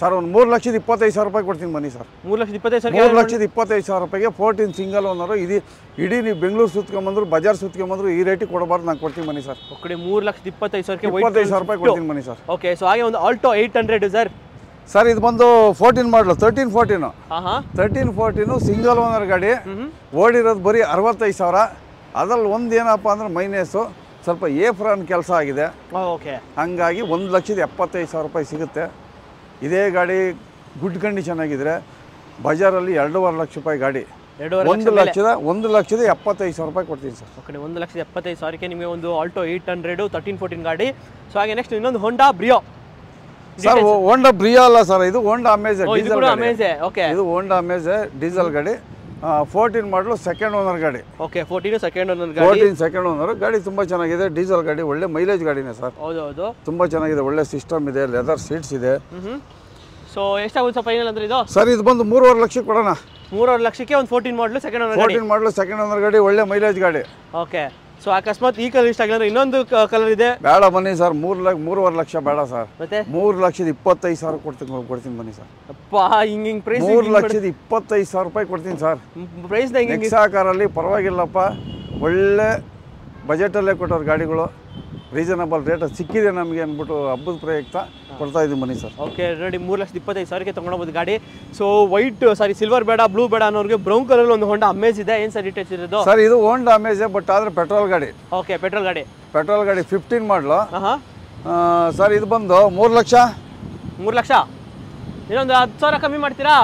Speaker 1: ಸರ್. ಒಂದು 3,25,000 ರೂಪಾಯಿ ಕೊಡ್ತೀನಿ ಬನ್ನಿ ಸರ್.
Speaker 2: 3,25,000
Speaker 1: ರೂಪಾಯಿಗೆ 14 ಸಿಂಗಲ್ ಓನರು. ಇಡೀ ನೀವು ಬೆಂಗಳೂರು ಸುತ್ಕೊಂಬಂದ್ರು, ಬಜಾರ್ ಸುತ್ಕೊಂಬಂದ್ರು ಈ ರೇಟಿಗೆ ಕೊಡಬಾರ್ದು. ನಾನು ಕೊಡ್ತೀನಿ ಬನ್ನಿ ಸರ್.
Speaker 2: ಓಕೆ 3,25,000
Speaker 1: 25,000 ರೂಪಾಯಿ ಕೊಡ್ತೀನಿ ಬನ್ನಿ ಸರ್.
Speaker 2: ಓಕೆ ಸೊ ಹಾಗೆ ಒಂದು ಆಲ್ಟೋ 800 ಸರ್.
Speaker 1: ಸರ್ ಇದು ಬಂದು 14 ಮಾಡಲು 1314 ಸಿಂಗಲ್ ಓನರ್ ಗಾಡಿ. ಓಡಿರೋದು ಬರೀ 65,000. ಅದ್ರಲ್ಲಿ ಒಂದು ಏನಪ್ಪ ಅಂದ್ರೆ ಮೈನಸ್ಸು ಸ್ವಲ್ಪ ಏಫ್ರಾನ್ ಕೆಲಸ ಆಗಿದೆ.
Speaker 2: ಓಕೆ
Speaker 1: ಹಂಗಾಗಿ 1,75,000 ರೂಪಾಯಿ ಸಿಗುತ್ತೆ. ಇದೇ ಗಾಡಿ ಗುಡ್ ಕಂಡೀಷನ್ ಆಗಿದ್ರೆ ಬಜಾರಲ್ಲಿ 2.5 ಲಕ್ಷ ರೂಪಾಯಿ ಗಾಡಿ. 1,75,000 ರೂಪಾಯಿ ಕೊಡ್ತೀನಿ ಸರ್.
Speaker 2: ಓಕೆ 1,75,000ಕ್ಕೆ ನಿಮಗೆ ಒಂದು ಆಲ್ಟೋ 800 1314 ಗಾಡಿ. ಸೊ ಹಾಗೆ ನೆಕ್ಸ್ಟ್ ಇನ್ನೊಂದು ಹೋಂಡಾ ಬ್ರಿಯೋ
Speaker 1: ಸರ್. ಹೋಂಡಾ ಬ್ರಿಯೋ ಅಲ್ಲ ಸರ್, ಇದು ಹೋಂಡಾ ಅಮೇಜ್ ಡೀಸೆಲ್ ಗಾಡಿ.
Speaker 2: ಓಕೆ
Speaker 1: ಇದು ಹೋಂಡಾ ಅಮೇಜ್ ಡೀಸೆಲ್ ಗಾಡಿ. 14 ಮಾಡಲು ಸೆಕೆಂಡ್ ಓನರ್ ಗಾಡಿ.
Speaker 2: ಓಕೆ 14 ಸೆಕೆಂಡ್ ಓನರ್ ಗಾಡಿ.
Speaker 1: 14 ಸೆಕೆಂಡ್ ಓನರ್ ಗಾಡಿ ತುಂಬಾ ಚೆನ್ನಾಗಿದೆ. ಡೀಸೆಲ್ ಗಾಡಿ, ಒಳ್ಳೆ ಮೈಲೇಜ್ ಗಾಡಿನೇ ಸರ್.
Speaker 2: ಹೌದು
Speaker 1: ತುಂಬಾ ಚೆನ್ನಾಗಿದೆ. ಒಳ್ಳೆ ಸಿಸ್ಟಮ್ ಇದೆ, ಲೆದರ್ ಸೀಟ್ಸ್ ಇದೆ.
Speaker 2: ಸೊ ಎಷ್ಟಾಗುತ್ತೆ ಫೈನಲ್ ಅಂದ್ರೆ ಇದು
Speaker 1: ಸರ್? ಇದು ಬಂದು 3.5 ಲಕ್ಷ ಕೊಡೋಣ.
Speaker 2: 3.5 ಲಕ್ಷಕ್ಕೆ ಒಂದು 14 ಮಾಡಲು ಸೆಕೆಂಡ್ ಓನರ್ ಗಾಡಿ.
Speaker 1: 14 ಮಾಡಲು ಸೆಕೆಂಡ್ ಓನರ್ ಗಾಡಿ, ಒಳ್ಳೆ ಮೈಲೇಜ್ ಗಾಡಿ.
Speaker 2: ಓಕೆ ಸೊ ಅಕಸ್ಮಾತ್ ಈ ಕಲರ್ ಇಷ್ಟ ಆಗಿಲ್ಲ ಅಂದ್ರೆ ಇನ್ನೊಂದು ಕಲರ್ ಇದೆ.
Speaker 1: ಬೇಡ ಬನ್ನಿ ಸರ್. 3.5 ಲಕ್ಷ ಬೇಡ ಸರ್.
Speaker 2: ಮತ್ತೆ
Speaker 1: 3,25,000 ಕೊಡ್ತೀನಿ ಬನ್ನಿ ಸರ್.
Speaker 2: ಅಪ್ಪಾ ಹಿಂಗಿಂಗ್ ಪ್ರೈಸ್
Speaker 1: 3,25,000 ರೂಪಾಯಿ ಕೊಡ್ತೀನಿ ಸರ್.
Speaker 2: ಪ್ರೈಸ್
Speaker 1: ನೆಕ್ಸಾ ಕಾರಲ್ಲಿ ಪರವಾಗಿಲ್ಲಪ್ಪ. ಒಳ್ಳೆ ಬಜೆಟಲ್ಲೇ ಕೊಟ್ಟವ್ರು ಗಾಡಿಗಳು. ರೀಸನಬಲ್ ರೇಟ್ ಸಿಕ್ಕಿದೆ ನಮಗೆ ಅಂದ್ಬಿಟ್ಟು ಹಬ್ಬದ ಪ್ರಯುಕ್ತ ಕೊಡ್ತಾ ಇದ್ದೀವಿ ಬನ್ನಿ ಸರ್.
Speaker 2: ಓಕೆ ರೆಡಿ 3,25,000ಕ್ಕೆ ತೊಗೊಂಡೋಗ್ಬೋದು ಗಾಡಿ. ಸೊ ಸಿಲ್ವರ್ ಬೇಡ, ಬ್ಲೂ ಬೇಡ ಅನ್ನೋರಿಗೆ ಬ್ರೌನ್ ಕಲರ್ ಒಂದು ಹೋಂಡಾ ಅಮೇಜ್ ಇದೆ. ಏನು ಸರ್ ಡೀಟೇಲ್ಸ್ ಇರೋದು?
Speaker 1: ಸರ್ ಇದು ಹೋಂಡಾ ಅಮೇಜ್ ಬಟ್ ಆದರೆ ಪೆಟ್ರೋಲ್ ಗಾಡಿ.
Speaker 2: ಓಕೆ ಪೆಟ್ರೋಲ್ ಗಾಡಿ
Speaker 1: 15 ಮಾಡಲು. ಸರ್ ಇದು ಬಂದು 3 ಲಕ್ಷ.
Speaker 2: ಇನ್ನೊಂದು 10,000 ಕಮ್ಮಿ ಮಾಡ್ತೀರಾ?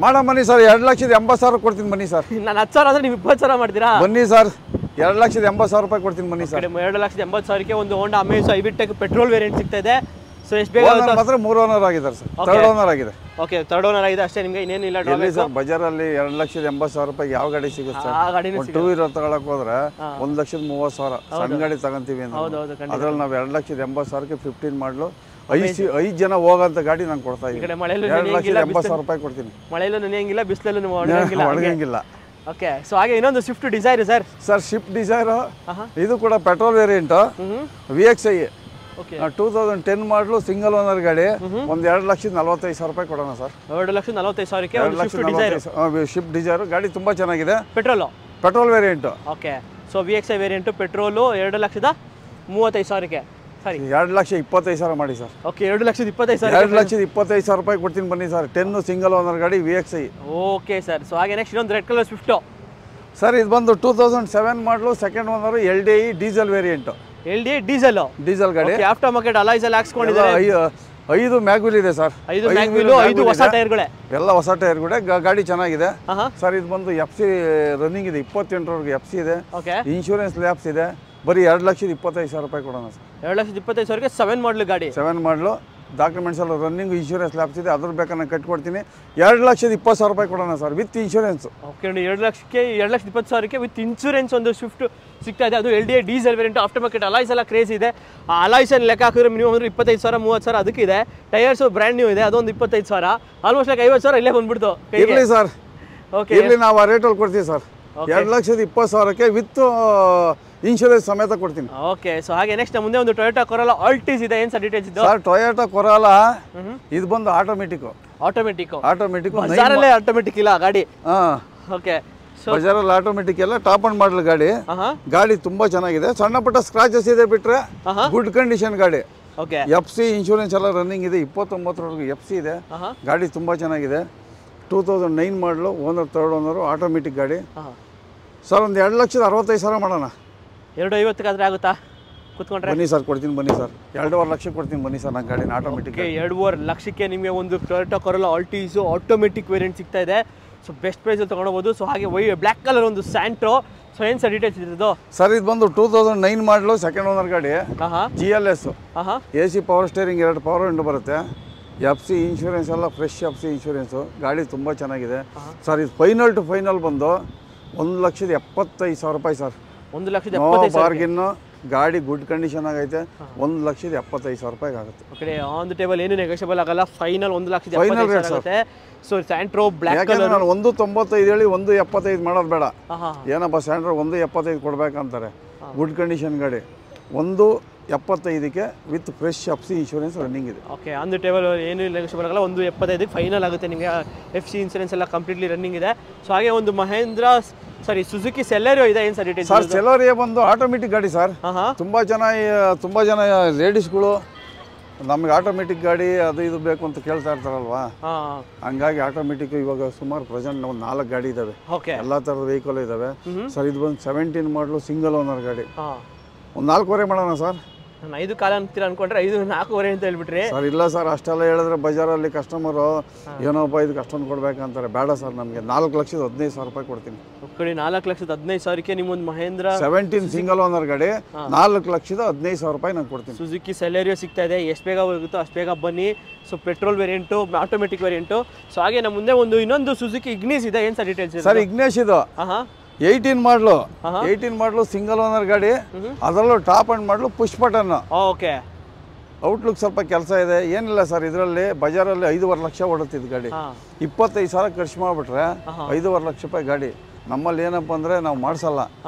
Speaker 1: ಮಾಡೋ ಬನ್ನಿ ಸರ್. 2,80,000 ಕೊಡ್ತೀನಿ ಬನ್ನಿ ಸರ್.
Speaker 2: ನಾನು 10,000 ಅಂದ್ರೆ ನೀವು 20,000 ಮಾಡ್ತೀರಾ?
Speaker 1: ಬನ್ನಿ ಸರ್. 2,80,000 ರೂಪಾಯಿ ಕೊಡ್ತೀನಿ ಬನ್ನಿ ಸರ್.
Speaker 2: 2,80,000ಕ್ಕೆ ಒಂದು ಹೋಂಡಾ ಅಮೇಜ್ ಹೈಬ್ರಿಡ್ ಪೆಟ್ರೋಲ್ ವೇರಿಯಂಟ್ ಸಿಗ್ತಾ ಇದೆ. ಸೊ ಎಷ್ಟು ಬೇಗ
Speaker 1: ಮಾತ್ರ 3 ಓನರ್ ಆಗಿದ್ದಾರೆ ಸರ್. 3rd ಓನರ್ ಆಗಿದೆ.
Speaker 2: ಓಕೆ 3rd ಓನರ್ ಆಗಿದೆ ಅಷ್ಟೇ. ನಿಮಗೆ ಇನ್ನೇನಿಲ್ಲ
Speaker 1: ಸರ್. ಬಜಾರಲ್ಲಿ 2,80,000 ರೂಪಾಯಿ ಯಾವ ಗಾಡಿ ಸಿಗುತ್ತೆ ಸರ್? 2 ವೀಲರ್ ತಗೊಳಕ್ ಹೋದ್ರೆ 1,30,000 ಸಣ್ಣ ಗಾಡಿ ತಗೊಂತೀವಿ ಅಂದ್ರೆ ಅದ್ರಲ್ಲಿ ನಾವು 2,80,000ಕ್ಕೆ 15 ಮಾಡಲು 5 ಜನ ಹೋಗೋಂಥ ಗಾಡಿ ನಾನು ಕೊಡ್ತಾ ಇದ್ದೀನಿ. 2,80,000 ರೂಪಾಯಿ ಕೊಡ್ತೀನಿ.
Speaker 2: ಮಳೆಯಲ್ಲೂ ನೆನೆಯಂಗಿಲ್ಲ, ಬಿಸಿಲಲ್ಲೂ
Speaker 1: ಒಣಗಂಗಿಲ್ಲ.
Speaker 2: ಓಕೆ ಸೊ ಹಾಗೆ ಇನ್ನೊಂದು Swift Dzire sir.
Speaker 1: Swift Dzire ಇದು ಕೂಡ ಪೆಟ್ರೋಲ್ ವೇರಿಯಂಟ್. VXI 2010 ಮಾಡಲು ಸಿಂಗಲ್ ಓನರ್ ಗಾಡಿ. ಒಂದು 2,45,000 ರೂಪಾಯಿ ಕೊಡೋಣ ಸರ್.
Speaker 2: 2,40,000ಕ್ಕೆ
Speaker 1: ಸ್ವಿಫ್ಟ್ ಡಿಸೈರ್ ಗಾಡಿ ತುಂಬಾ ಚೆನ್ನಾಗಿದೆ. Petrol variant.
Speaker 2: Okay so VXI variant petrol 2,35,000ಕ್ಕೆ. ಸರಿ
Speaker 1: 2,25,000 ಮಾಡಿ ಸರ್.
Speaker 2: ಓಕೆ 2,25,000.
Speaker 1: 2,25,000 ರೂಪಾಯಿ ಕೊಡ್ತೀನಿ ಬನ್ನಿ ಸರ್. 10 ಸಿಂಗಲ್ ಓನರ್ ಗಾಡಿ VXI.
Speaker 2: Okay sir. ಸೊ ಹಾಗೆ ನೆಕ್ಸ್ಟ್ ಇನ್ನೊಂದು ರೆಡ್ ಕಲರ್ ಸ್ವಿಫ್ಟ್
Speaker 1: ಸರ್. ಇದು ಬಂದು 2007 ಮಾಡಲು second owner LDI diesel variant.
Speaker 2: LDI diesel ಗಾಡಿ. ಆಫ್ಟರ್ ಮಾರ್ಕೆಟ್ ಅಲೈಸ್ ಎಲ್ಲ ಹಾಕ್ಸ್ಕೊಂಡಿದ್ದಾರೆ.
Speaker 1: 5 ಮ್ಯಾಗ್ವಿಲ್ ಇದೆ ಸರ್.
Speaker 2: 5 ಮ್ಯಾಗ್ವಿಲ್, 5 ಹೊಸ ಟೈರ್ಗಳೇ.
Speaker 1: ಎಲ್ಲ ಹೊಸ ಟೈರ್ಗಳೇ. ಗಾಡಿ ಚೆನ್ನಾಗಿದೆ ಸರ್. ಇದು ಬಂದು FC ರನ್ನಿಂಗ್ ಇದೆ. 28ರವರೆಗೆ FC ಇದೆ. ಇನ್ಶೂರೆನ್ಸ್ ಲ್ಯಾಬ್ಸ್ ಇದೆ. ಬರೀ 2,25,000 ರೂಪಾಯಿ ಕೊಡೋಣ ಸರ್.
Speaker 2: 2,25,000ಕ್ಕೆ 7 ಮಾಡಲು ಗಾಡಿ.
Speaker 1: 7 ಮಾಡಲು ಡಾಕ್ಯುಮೆಂಟ್ಸ್ ಎಲ್ಲ ರನ್ನಿಂಗ್, ಇನ್ಶೂರೆನ್ಸ್ ಲ್ಯಾಬ್ಸ್ ಇದೆ. ಅದ್ರ ಬೇಕಾದ್ರೆ ಕಟ್ಕೊಡ್ತೀನಿ. 2,20,000 ರೂಪಾಯಿ ಕೊಡೋಣ ಸರ್ ವಿತ್ ಇನ್ಶೂರೆನ್ಸ್.
Speaker 2: ಓಕೆ 2,20,000ಕ್ಕೆ ವಿತ್ ಇನ್ಶೂರೆನ್ಸ್ ಒಂದು ಸ್ವಿಫ್ಟ್ ಸಿಗ್ತಾ ಇದೆ. ಅದು LDI diesel variant. Aftermarket alloys ಎಲ್ಲ ಕ್ರೇಜ್ ಇದೆ. ಆ ಅಲಾಯ್ಸನ್ನು ಲೆಕ್ಕ ಹಾಕಿದ್ರೆ ಮಿನಿಮಮ್ ಅಂದ್ರೆ 25,000 30,000 ಅದಕ್ಕಿದೆ. ಟೈರ್ಸ್ ಬ್ರ್ಯಾಂಡ್ ನ್ಯೂ ಇದೆ, ಅದೊಂದು 25,000. ಆಲ್ಮೋಸ್ಟ್ ಲೈಕ್ 50,000 ಇಲ್ಲೇ ಬಂದ್ಬಿಡ್ತು.
Speaker 1: ಇರಲಿ ಸರ್.
Speaker 2: Okay.
Speaker 1: ಇಲ್ಲಿ ನಾವು ಆ ರೇಟಲ್ಲಿ ಕೊಡ್ತೀವಿ ಸರ್. 2,20,000ಕ್ಕೆ ವಿತ್ ಇನ್ಶೂರೆನ್ಸ್ ಸಮೇತ ಕೊಡ್ತೀನಿ.
Speaker 2: ಓಕೆ, ಸೊ ಹಾಗೆ ನೆಕ್ಸ್ಟ್ ಮುಂದೆ ಒಂದು ಟೊಯೋಟಾ ಕೊರೋಲಾ ಆಲ್ಟಿಸ್ ಇದೆ, ಏನು ಸರ್ ಡೀಟೇಲ್ಸ್ ಇದು?
Speaker 1: ಸರ್ ಟೊಯೋಟಾ ಕೊರೋಲಾ ಇದು ಬಂದು ಆಟೋಮೆಟಿಕ್. ಬಜಾರಲ್ಲೇ
Speaker 2: ಆಟೋಮೆಟಿಕ್ ಇಲ್ಲ ಗಾಡಿ. ಓಕೆ,
Speaker 1: ಬಜಾರಲ್ಲಿ ಆಟೋಮೆಟಿಕ್ ಎಲ್ಲ ಟಾಪ್ ಅಂಡ್ ಮಾಡಲ್ ಗಾಡಿ. ಗಾಡಿ ತುಂಬಾ ಚೆನ್ನಾಗಿದೆ, ಸಣ್ಣ ಪುಟ್ಟ ಸ್ಕ್ರಾಚಸ್ ಇದೆ ಬಿಟ್ರೆ ಗುಡ್ ಕಂಡೀಷನ್ ಗಾಡಿ.
Speaker 2: ಓಕೆ,
Speaker 1: FC ಇನ್ಶೂರೆನ್ಸ್ ಎಲ್ಲ ರನ್ನಿಂಗ್ ಇದೆ, 29 FC ಇದೆ. ಗಾಡಿ ತುಂಬಾ ಚೆನ್ನಾಗಿದೆ. 2009 ಮಾಡಲು, ಓನರ್ ಥರ್ಡ್ ಓನರು, ಆಟೋಮೆಟಿಕ್ ಗಾಡಿ. ಸರ್ ಒಂದು 2,65,000 ಮಾಡೋಣ.
Speaker 2: 250 ಆಗುತ್ತಾ ಕೂತ್ಕೊಂಡ್ರೆ?
Speaker 1: ಬನ್ನಿ ಸರ್ ಕೊಡ್ತೀನಿ, ಬನ್ನಿ ಸರ್. 2.5 ಲಕ್ಷ ಕೊಡ್ತೀನಿ ಬನ್ನಿ ಸರ್. ನನ್ನ ಗಾಡಿನ ಆಟೋಮೆಟಿಕ್.
Speaker 2: 2.5 ಲಕ್ಷಕ್ಕೆ ನಿಮಗೆ ಒಂದು Toyota Corolla Altis automatic variant ಸಿಗ್ತಾ ಇದೆ. ಸೊ ಬೆಸ್ಟ್ ಪ್ರೈಸಲ್ಲಿ ತೊಗೊಳ್ಬೋದು. ಸೊ ಹಾಗೆ ಬ್ಲ್ಯಾಕ್ ಕಲರ್ ಒಂದು ಸ್ಯಾಂಟ್ರೋ. ಸೊ ಏನು ಸರ್ ಡೀಟೇಲ್ಸ್ ಇದ್ದು?
Speaker 1: ಸರ್ ಇದು ಬಂದು 2009 ಮಾಡಲು, ಸೆಕೆಂಡ್ ಓನರ್ ಗಾಡಿ. GLS, AC power steering, 2 power window ಬರುತ್ತೆ. FC ಇನ್ಶೂರೆನ್ಸ್ ಎಲ್ಲ ಫ್ರೆಶ್ FC ಇನ್ಶೂರೆನ್ಸು. ಗಾಡಿ ತುಂಬ ಚೆನ್ನಾಗಿದೆ ಸರ್. ಇದು ಫೈನಲ್ ಟು ಫೈನಲ್ ಬಂದು 1,75,000 ರೂಪಾಯಿ ಸರ್.
Speaker 2: 1,75,000
Speaker 1: ಬಾರ್ಗಿನ್ನು. ಗಾಡಿ ಗುಡ್ ಕಂಡೀಷನ್ ಆಗೈತೆ. 1,75,000 ರೂಪಾಯಿಗೆ ಆಗುತ್ತೆ.
Speaker 2: ಓಕೆ, ಆನ್ ದ ಟೇಬಲ್ ಏನು ನೆಗೋಷಿಯಬಲ್ ಆಗಲ್ಲ. ಫೈನಲ್ 1,75,000 ಆಗುತ್ತೆ. So Santro black colour.
Speaker 1: ನಾನು 1.95 ಹೇಳಿ 1.75 ಮಾಡೋದು ಬೇಡ. ಏನಪ್ಪ ಸ್ಯಾಂಟ್ರೋ 1.75 ಕೊಡ್ಬೇಕಂತಾರೆ. ಗುಡ್ ಕಂಡೀಷನ್ ಗಾಡಿ. 1.75ಕ್ಕೆ with fresh FC insurance running ಇದೆ.
Speaker 2: ಓಕೆ, ಆನ್ ದ ಟೇಬಲ್ ಏನು ನೆಗೋಷಿಯಬಲ್ ಆಗಲ್ಲ. 1.75 ಫೈನಲ್ ಆಗುತ್ತೆ ನಿಮಗೆ. FC ಇನ್ಶೂರೆನ್ಸ್ ಎಲ್ಲ ಕಂಪ್ಲೀಟ್ಲಿ ರನ್ನಿಂಗ್ ಇದೆ. ಸೊ ಹಾಗೆ ಒಂದು ಸುಜುಕಿ ಸೆಲೆರಿಯೋ ಇದೆ, ಏನು ಸರ್ ಡೀಟೇಲ್ಸ್?
Speaker 1: ಸರ್ ಸೆಲೆರಿಯೋ ಬಂದು ಆಟೋಮೆಟಿಕ್ ಗಾಡಿ ಸರ್. ತುಂಬ ಜನ ಲೇಡೀಸ್ಗಳು ನಮಗೆ ಆಟೋಮೆಟಿಕ್ ಗಾಡಿ ಅದು ಇದು ಬೇಕು ಅಂತ ಕೇಳ್ತಾ ಇರ್ತಾರಲ್ವಾ, ಹಂಗಾಗಿ ಆಟೋಮೆಟಿಕ್ ಇವಾಗ ಸುಮಾರು ಪ್ರೆಸೆಂಟ್ ಒಂದು 4 ಗಾಡಿ ಇದಾವೆ. ಎಲ್ಲ ಥರದ ವೆಹಿಕಲ್ ಇದಾವೆ ಸರ್. ಇದು ಬಂದು 17 ಮಾಡಲು, ಸಿಂಗಲ್ ಓನರ್ ಗಾಡಿ. ಒಂದು 4.25 ಮಾಡೋಣ ಸರ್.
Speaker 2: ನಾನು 5 ಕಾಲ ಅಂತೀರ ಅನ್ಕೊಂಡ್ರೆ 4.25 ಅಂತ ಹೇಳ್ಬಿಟ್ರಿ
Speaker 1: ಸರ್. ಇಲ್ಲ ಸರ್, ಅಷ್ಟೆಲ್ಲ ಹೇಳಿದ್ರೆ ಬಜಾರಲ್ಲಿ ಕಸ್ಟಮರು ಏನೋಪ್ಪ ಇದಕ್ಕೆ ಅಷ್ಟೊಂದು ಕೊಡ್ಬೇಕಂತಾರೆ. ಬೇಡ ಸರ್, ನಮಗೆ 4,15,000 ರೂಪಾಯಿ ಕೊಡ್ತೀನಿ.
Speaker 2: 4,15,000ಕ್ಕೆ ನಿಮ್ಮೊಂದು ಮಹೇಂದ್ರ
Speaker 1: 17 ಸಿಂಗಲ್ ಓನರ್ ಗಾಡಿ 4,15,000 ರೂಪಾಯಿ ನಾನು ಕೊಡ್ತೀನಿ.
Speaker 2: ಸುಜುಕಿ ಸೆಲೆರಿಯೋ ಸಿಗ್ತಾ ಇದೆ. ಎಷ್ಟು ಬೇಗ ಹೋಗುತ್ತೋ ಅಷ್ಟು ಬೇಗ ಬನ್ನಿ. So petrol variant, automatic variant. So ಹಾಗೆ ನಮ್ಮ ಮುಂದೆ ಇನ್ನೊಂದು ಸುಜುಕಿ ಇಗ್ನಿಸ್ ಇದೆ, ಏನು ಸರ್ ಡೀಟೇಲ್ಸ್?
Speaker 1: ಸರ್ ಇಗ್ನಿಸ್ ಇದು 18 ಮಾಡಲು ಸಿಂಗಲ್ ಓನರ್ ಗಾಡಿ. ಅದರಲ್ಲೂ ಟಾಪ್ ಅಂಡ್ ಮಾಡಲು ಪುಷ್ ಬಟನ್.
Speaker 2: ಓಕೆ,
Speaker 1: ಔಟ್ಲುಕ್ ಸ್ವಲ್ಪ ಕೆಲಸ ಇದೆ. ಏನಿಲ್ಲ ಸರ್, ಇದರಲ್ಲಿ ಬಜಾರಲ್ಲಿ 5.5 ಲಕ್ಷ ಓಡುತ್ತಿದ್ದು ಗಾಡಿ. 25,000 ಖರ್ಚು ಮಾಡಿಬಿಟ್ರೆ 5.5 ಲಕ್ಷ ರೂಪಾಯಿ ಗಾಡಿ. ನಮ್ಮಲ್ಲಿ ಏನಪ್ಪ ಅಂದರೆ ನಾವು ಮಾಡಿಸಲ್ಲ,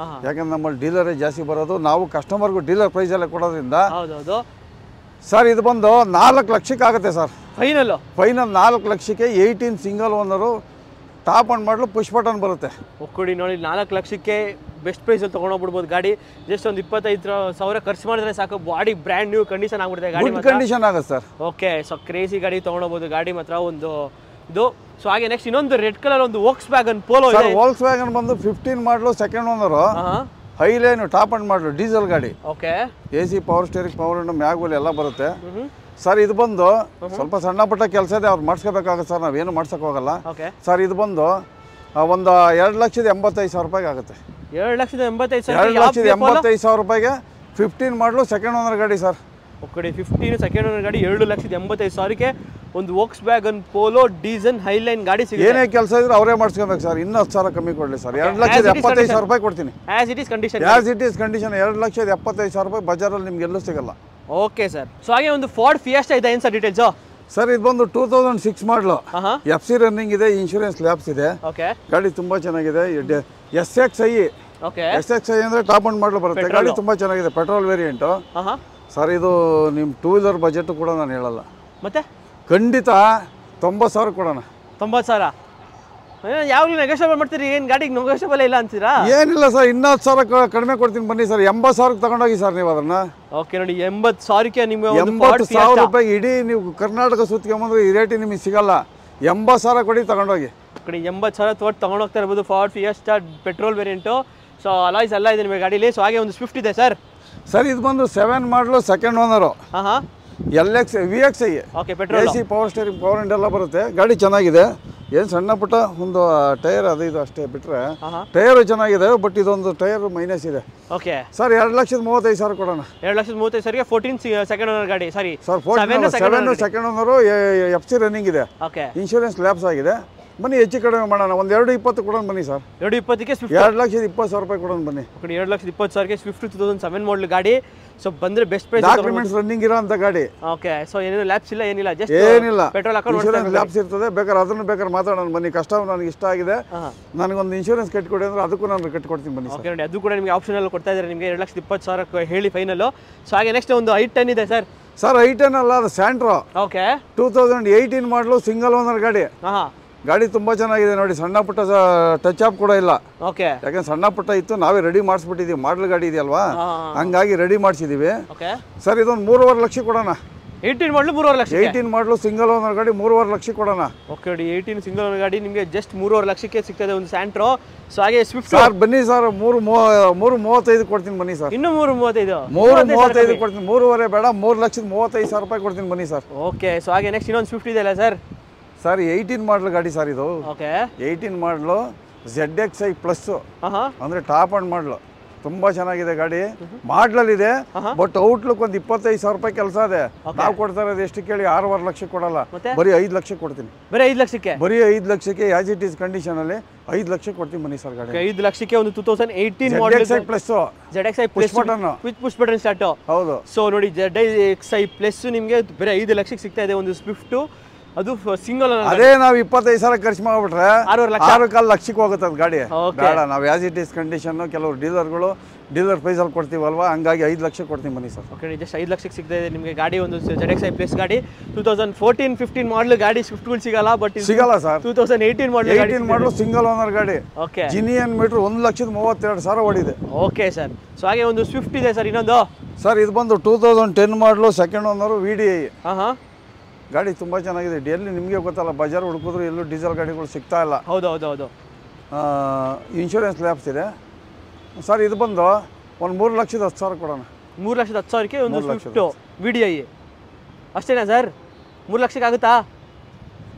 Speaker 1: ಯಾಕಂದ್ರೆ ನಮ್ಮಲ್ಲಿ ಡೀಲರೇ ಜಾಸ್ತಿ ಬರೋದು. ನಾವು ಕಸ್ಟಮರ್ಗೂ ಡೀಲರ್ ಪ್ರೈಸಲ್ಲೇ ಕೊಡೋದ್ರಿಂದ. ಸರ್ ಇದು ಬಂದು 4 ಲಕ್ಷಕ್ಕೆ ಆಗುತ್ತೆ ಸರ್. ಫೈನಲ್ 4 ಲಕ್ಷಕ್ಕೆ 18 ಸಿಂಗಲ್ ಓನರು, ಟಾಪ್ ಅಂಡ್ ಮಾಡಲು ಪುಷ್ ಬಟನ್ ಬರುತ್ತೆ.
Speaker 2: ಒಕ್ಕಡಿ ನೋಡಿ, 4 ಲಕ್ಷಕ್ಕೆ ಬೆಸ್ಟ್ ಪ್ರೈಸಲ್ಲಿ ತೊಗೊಂಡೋಗ್ಬಿಡ್ಬೋದು ಗಾಡಿ. ಜಸ್ಟ್ ಒಂದು 25,000 ಖರ್ಚು ಮಾಡಿದ್ರೆ ಸಾಕು. ಬಾಡಿ ಬ್ರ್ಯಾಂಡ್ ನ್ಯೂ ಕಂಡೀಷನ್ ಆಗ್ಬಿಡುತ್ತೆ ಗಾಡಿ.
Speaker 1: ಗುಡ್ ಕಂಡೀಷನ್ ಆಗುತ್ತೆ ಸರ್.
Speaker 2: ಓಕೆ, ಸೊ ಕ್ರೇಜಿ ಗಾಡಿ ತೊಗೊಂಡೋಗ್ಬೋದು ಗಾಡಿ ಮಾತ್ರ ಒಂದು ಇದು. ಸೊ ಹಾಗೆ ನೆಕ್ಸ್ಟ್ ಇನ್ನೊಂದು ರೆಡ್ ಕಲರ್ ಒಂದು ವೋಕ್ಸ್ ವ್ಯಾಗನ್ ಪೋಲೋ ಇದೆ.
Speaker 1: ವೋಕ್ಸ್ ವ್ಯಾಗನ್ ಬಂದು 15 ಮಾಡಲು, second owner, highline, top end ಮಾಡಲು, ಡೀಸೆಲ್ ಗಾಡಿ.
Speaker 2: Okay,
Speaker 1: AC power steering, power window, mag wheel ಎಲ್ಲ ಬರುತ್ತೆ ಸರ್. ಇದು ಬಂದು ಸ್ವಲ್ಪ ಸಣ್ಣ ಪುಟ್ಟ ಕೆಲಸ ಇದೆ, ಅವ್ರು ಮಾಡಿಸ್ಕೋಬೇಕಾಗುತ್ತೆ ಸರ್. ನಾವೇನು ಮಾಡ್ಸೋಕೆ ಹೋಗಲ್ಲ ಸರ್. ಇದು ಬಂದು ಒಂದು 2,85,000 ರೂಪಾಯಿಗೆ ಆಗುತ್ತೆ.
Speaker 2: 2,85,000
Speaker 1: ರೂಪಾಯಿಗೆ 15 ಮಾಡಲು, ಸೆಕೆಂಡ್ ಓನರ್ ಗಾಡಿ ಸರ್.
Speaker 2: ಒಕ್ಕಡಿ 15 ಸೆಕೆಂಡ್ ಓನರ್ ಗಾಡಿ 2,85,000ಕ್ಕೆ ಒಂದು Volkswagen polo diesel Highline ಗಾಡಿ ಸಿಗುತ್ತೆ.
Speaker 1: ಏನೇ ಕೆಲಸ ಇದ್ರೆ ಅವರೇ ಮಾಡಿಸ್ಕೋಬೇಕು ಸರ್. ಇನ್ನೂ 10,000 ಕಮ್ಮಿ ಕೊಡಲಿ ಸರ್. 2,75,000 ರೂಪಾಯಿ ಕೊಡ್ತೀನಿ.
Speaker 2: As it is condition.
Speaker 1: 2,75,000 ರೂಪಾಯಿ ಬಜಾರಲ್ಲಿ ನಿಮ್ಗೆ ಎಲ್ಲೂ ಸಿಗಲ್ಲ.
Speaker 2: Okay sir. ಸೊ ಹಾಗೆ ಒಂದು ಫೋರ್ಡ್ ಫಿಯೆಸ್ಟಾ ಇದೆ, ಏನು ಸರ್ ಡೀಟೇಲ್ಸ್?
Speaker 1: ಸರ್ ಇದು ಬಂದು 2006 ಮಾಡಲು, FC ರನ್ನಿಂಗ್ ಇದೆ, ಇನ್ಶೂರೆನ್ಸ್ ಲ್ಯಾಬ್ಸ್ ಇದೆ. ಗಾಡಿ ತುಂಬಾ ಚೆನ್ನಾಗಿದೆ. SXI ಅಂದ್ರೆ ಟಾಪ್ ಅಂಡ್ ಮಾಡಲು ಬರುತ್ತೆ. ಗಾಡಿ ತುಂಬಾ ಚೆನ್ನಾಗಿದೆ, ಪೆಟ್ರೋಲ್ ವೇರಿಯಂಟು ಸರ್. ಇದು ನಿಮ್ಮ 2 ವೀಲರ್ ಬಜೆಟ್ ಕೂಡ ನಾನು ಹೇಳಲ್ಲ.
Speaker 2: ಮತ್ತೆ
Speaker 1: ಖಂಡಿತ 90,000 ಕೊಡೋಣ.
Speaker 2: 90,000 ಯಾವಾಗಲೂ ನೆಗೋಷಿಯಬಲ್ ಮಾಡ್ತೀರಿ, ಏನು ಗಾಡಿಗೆ ನೆಗೋಷಿಯಬಲ್ ಇಲ್ಲ ಅಂತೀರಾ?
Speaker 1: ಏನಿಲ್ಲ ಸರ್, ಇನ್ನೂ 10,000 ಕಡಿಮೆ ಕೊಡ್ತೀನಿ ಬನ್ನಿ ಸರ್. 80,000 ತಗೊಂಡೋಗಿ ಸರ್ ನೀವು ಅದನ್ನ.
Speaker 2: ಓಕೆ ನೋಡಿ, 80,000ಕ್ಕೆ ನಿಮಗೆ
Speaker 1: 80,000 ರೂಪಾಯಿ ಇಡೀ ನೀವು ಕರ್ನಾಟಕ ಸುತ್ಕೊಂಬಂದ್ರೆ ಈ ರೇಟಿಗೆ ನಿಮಗೆ ಸಿಗಲ್ಲ. 80,000 ಕೊಡಿ ತಗೊಂಡೋಗಿ.
Speaker 2: 80,000 ತೊಟ್ಟು ತಗೊಂಡೋಗ್ತಾ ಇರ್ಬೋದು. Ford fiesta petrol variant. So alloys ಎಲ್ಲ ಇದೆ ನಿಮಗೆ ಗಾಡೀಲಿ. ಸೊ ಹಾಗೆ ಒಂದು ಸ್ವಿಫ್ಟ್ ಇದೆ ಸರ್.
Speaker 1: ಇದು ಬಂದು 7 ಮಾಡಲು, second owner, VXI.
Speaker 2: Okay, petrol,
Speaker 1: AC power steering, power window ಎಲ್ಲ ಬರುತ್ತೆ. ಗಾಡಿ ಚೆನ್ನಾಗಿದೆ. ಏನು ಸಣ್ಣ ಪುಟ್ಟ ಒಂದು ಟೈರ್ ಅದು ಇದು ಅಷ್ಟೇ ಬಿಟ್ಟರೆ ಟೈರು ಚೆನ್ನಾಗಿದೆ. ಬಟ್ ಇದೊಂದು ಟೈರ್ ಮೈನಸ್ ಇದೆ.
Speaker 2: ಓಕೆ ಸರ್,
Speaker 1: 2,35,000 ಕೊಡೋಣ.
Speaker 2: 2,35,000ಗೆ 14 ಸೆಕೆಂಡ್ ಓನರ್ ಗಾಡಿ. Sorry
Speaker 1: sir, 7 second owner, FC running ಇದೆ, ಇನ್ಶೂರೆನ್ಸ್ ಲ್ಯಾಬ್ಸ್ ಆಗಿದೆ. ಬನ್ನಿ ಹೆಚ್ಚು ಕಡಿಮೆ ಮಾಡೋಣ, ಒಂದು 220 ಕೊಡೋಣ ಬನ್ನಿ ಸರ್.
Speaker 2: 220ಕ್ಕೆ ಸ್ವಿಫ್ಟ್
Speaker 1: 2,20,000 ರೂಪಾಯಿ ಕೊಡೋಣ ಬನ್ನಿ.
Speaker 2: 2,20,000 ಸ್ವಿಫ್ಟ್ 2007 ಮಾಡಲ್ ಗಾಡಿ. ಸೊ ಬಂದ್ರೆ ಬೆಸ್ಟ್ ಪ್ರೈಸ್,
Speaker 1: ಡಾಕ್ಯುಮೆಂಟ್ಸ್ ರನ್ನಿಂಗ್ ಇರೋಂಥ ಗಾಡಿ.
Speaker 2: ಓಕೆ, ಸೊ ಏನೇನು ಲ್ಯಾಬ್ಸ್ ಇಲ್ಲ, ಏನಿಲ್ಲ, ಜಸ್ಟ್
Speaker 1: ಏನಿಲ್ಲ,
Speaker 2: ಪೆಟ್ರೋಲ್ ಹಾಕೊಂಡು
Speaker 1: ಇನ್ಶೂರೆನ್ಸ್ ಲ್ಯಾಬ್ಸ್ ಇರ್ತದೆ. ಬೇಕಾದ್ರೆ ಅದನ್ನು ಬೇಕಾದ್ರೆ ಮಾತಾಡೋಣ ಬನ್ನಿ. ಕಸ್ಟಮರ್ ನನಗೆ ಇಷ್ಟ ಆಗಿದೆ, ನನಗೊಂದು ಇನ್ಶೂರೆನ್ಸ್ ಕಟ್ಕೊಡಿ ಅಂದ್ರೆ ಅದಕ್ಕೂ ನಾನು ಕಟ್ಕೊಡ್ತೀನಿ ಬನ್ನಿ.
Speaker 2: ಓಕೆ ನೋಡಿ, ಅದು ಕೂಡ ನಿಮಗೆ ಆಪ್ಷನಲ್ ಕೊಡ್ತಾ ಇದ್ದಾರೆ ನಿಮಗೆ 2,20,000 ಹೇಳಿ ಫೈನಲ್. ಸೊ ಹಾಗೆ ನೆಕ್ಸ್ಟ್ ಒಂದು i10 ಇದೆ ಸರ್.
Speaker 1: ಸರ್ i10 ಅಲ್ಲ, ಅದು ಸ್ಯಾಂಟ್ರೋ.
Speaker 2: ಓಕೆ,
Speaker 1: 2018 ಮಾಡಲು ಸಿಂಗಲ್ ಓನರ್ ಗಾಡಿ. ಗಾಡಿ ತುಂಬಾ ಚೆನ್ನಾಗಿದೆ ನೋಡಿ, ಸಣ್ಣ ಪುಟ್ಟ ಟಚ್ ಅಪ್ ಕೂಡ ಇಲ್ಲ.
Speaker 2: ಓಕೆ,
Speaker 1: ಯಾಕಂದ್ರೆ ಸಣ್ಣ ಪುಟ್ಟ ಇತ್ತು, ನಾವೇ ರೆಡಿ ಮಾಡಿಸ್ಬಿಟ್ಟಿದ್ದೀವಿ. ಮಾಡಲ್ ಗಾಡಿ ಇದೆಯಲ್ವಾ, ಹಂಗಾಗಿ ರೆಡಿ ಮಾಡಿಸಿದೀವಿ. ಸರ್ ಇದೊಂದು 3.5 ಲಕ್ಷ ಕೊಡೋಣ.
Speaker 2: 18 ಮಾಡಲು 3.5 ಲಕ್ಷ.
Speaker 1: 18 ಮಾಡಲು ಸಿಂಗಲ್ ಓನರ್ ಗಾಡಿ 3.5 ಲಕ್ಷ ಕೊಡೋಣ.
Speaker 2: ಓಕೆ ನೋಡಿ, 18 ಸಿಂಗಲ್ ಓನರ್ ಗಾಡಿ ನಿಮಗೆ ಜಸ್ಟ್ 3.5 ಲಕ್ಷಕ್ಕೆ ಸಿಗ್ತದೆ ಒಂದು ಸ್ಯಾಂಟ್ರೋ. ಸೊ ಹಾಗೆ ಸ್ವಿಫ್ಟ್
Speaker 1: ಸರ್ ಬನ್ನಿ ಸರ್, 3.35 ಕೊಡ್ತೀನಿ ಬನ್ನಿ ಸರ್.
Speaker 2: ಇನ್ನು 3.35
Speaker 1: 3.35 ಕೊಡ್ತೀನಿ. 3.5 ಬೇಡ, 3,35,000 ರೂಪಾಯಿ ಕೊಡ್ತೀನಿ ಬನ್ನಿ ಸರ್.
Speaker 2: ಓಕೆ, ಸೊ ಹಾಗೆ ನೆಕ್ಸ್ಟ್ ಇನ್ನೊಂದು ಸ್ವಿಫ್ಟ್ ಇದೆಯಲ್ಲ ಸರ್.
Speaker 1: ಸರ್ 18 ಮಾಡಲ್ ಗಾಡಿ ಸರ್ ಇದು.
Speaker 2: ಓಕೆ,
Speaker 1: 18 ಮಾಡಲು ZXi ಪ್ಲಸ್ ಅಂದ್ರೆ ಟಾಪ್ ಅಂಡ್ ಮಾಡಲು. ತುಂಬಾ ಚೆನ್ನಾಗಿದೆ ಗಾಡಿ, ಮಾಡ್ಲಲ್ಲಿದೆ. ಬಟ್ ಔಟ್ಲುಕ್ ಒಂದು 25,000 ರೂಪಾಯಿ ಕೆಲಸ ಇದೆ. ನಾವು ಕೊಡ್ತಾ ಇರೋದು ಎಷ್ಟು ಕೇಳಿ 6.5 ಲಕ್ಷ ಕೊಡಲ್ಲ, ಬರೀ 5 ಲಕ್ಷ ಕೊಡ್ತೀನಿ.
Speaker 2: ಬರೀ 5 ಲಕ್ಷಕ್ಕೆ?
Speaker 1: ಬರೀ 5 ಲಕ್ಷಕ್ಕೆ ಆಸ್ ಇಟ್ ಈಸ್ ಕಂಡೀಷನ್ ಅಲ್ಲಿ 5 ಲಕ್ಷ ಕೊಡ್ತೀನಿ ಬನ್ನಿ ಸರ್ ಗಾಡಿ.
Speaker 2: 5 ಲಕ್ಷಕ್ಕೆ ಒಂದು 2018 ಮಾಡಲ್ ZXi plus push button start. ಹೌದು. ಸೊ ನೋಡಿ, ZXi ಪ್ಲಸ್ ನಿಮಗೆ ಬರೀ 5 ಲಕ್ಷಕ್ಕೆ ಸಿಗ್ತಾ ಇದೆ ಒಂದು ಸ್ವಿಫ್ಟ್. ಅದು ಸಿಂಗಲ್. ಅದೇ
Speaker 1: ನಾವು 25,000 ಖರ್ಚು ಮಾಡ್ಬಿಟ್ರೆ 6.25 ಲಕ್ಷಕ್ಕೆ ಹೋಗುತ್ತೆ ಅದು ಗಾಡಿ. ಬೇಡ, ನಾವು ಆಸ್ ಇಟ್ ಈಸ್ ಕಂಡೀಷನ್ ಕೆಲವರು ಡೀಲರ್ ಪ್ರೈಸ್ ಅಲ್ಲಿ ಕೊಡ್ತೀವಲ್ವಾ, ಹಂಗಾಗಿ 5 ಲಕ್ಷ ಕೊಡ್ತೀನಿ ಬನ್ನಿ ಸರ್.
Speaker 2: ಓಕೆ, ಜಸ್ಟ್ 5 ಲಕ್ಷಕ್ಕೆ ಸಿಗ್ತಾ ಇದೆ ನಿಮಗೆ ಗಾಡಿ. ಒಂದು ZXi ಪ್ಲಸ್ ಗಾಡಿ 2014-15 ಮಾಡಲ್ ಗಾಡಿ. ಸ್ವಿಫ್ಟ್ಗಳು ಸಿಗಲ್ಲ, ಬಟ್
Speaker 1: ಸಿಗಲ್ಲ ಸರ್.
Speaker 2: 2018 ಮಾಡಲ್
Speaker 1: ಸಿಂಗಲ್ ಓನರ್ ಗಾಡಿ.
Speaker 2: ಓಕೆ,
Speaker 1: ಜಿನಿಯನ್ ಮೀಟರ್ 1,32,000 ಓಡಿದೆ.
Speaker 2: Okay sir. ಸೊ ಹಾಗೆ ಒಂದು ಸ್ವಿಫ್ಟ್ ಇದೆ ಸರ್ ಇನ್ನೊಂದು.
Speaker 1: ಸರ್ ಇದು ಬಂದು 2010 ಮಾಡಲು ಸೆಕೆಂಡ್ ಓನರ್ VDI. ಗಾಡಿ ತುಂಬ ಚೆನ್ನಾಗಿದೆ. ಎಲ್ಲಿ ನಿಮಗೆ ಗೊತ್ತಲ್ಲ, ಬಜಾರ್ ಹುಡುಕಿದ್ರು ಎಲ್ಲೂ ಡೀಸೆಲ್ ಗಾಡಿಗಳು ಸಿಗ್ತಾ ಇಲ್ಲ.
Speaker 2: ಹೌದು.
Speaker 1: ಇನ್ಶೂರೆನ್ಸ್ ಲ್ಯಾಬ್ಸ್ ಇದೆ ಸರ್. ಇದು ಬಂದು ಒಂದು 3,10,000 ಕೊಡೋಣ.
Speaker 2: 3,10,000ಕ್ಕೆ ಒಂದು ಸ್ವಿಫ್ಟ್ VDI ಅಷ್ಟೇನಾ ಸರ್? 3 ಲಕ್ಷಕ್ಕೆ ಆಗುತ್ತಾ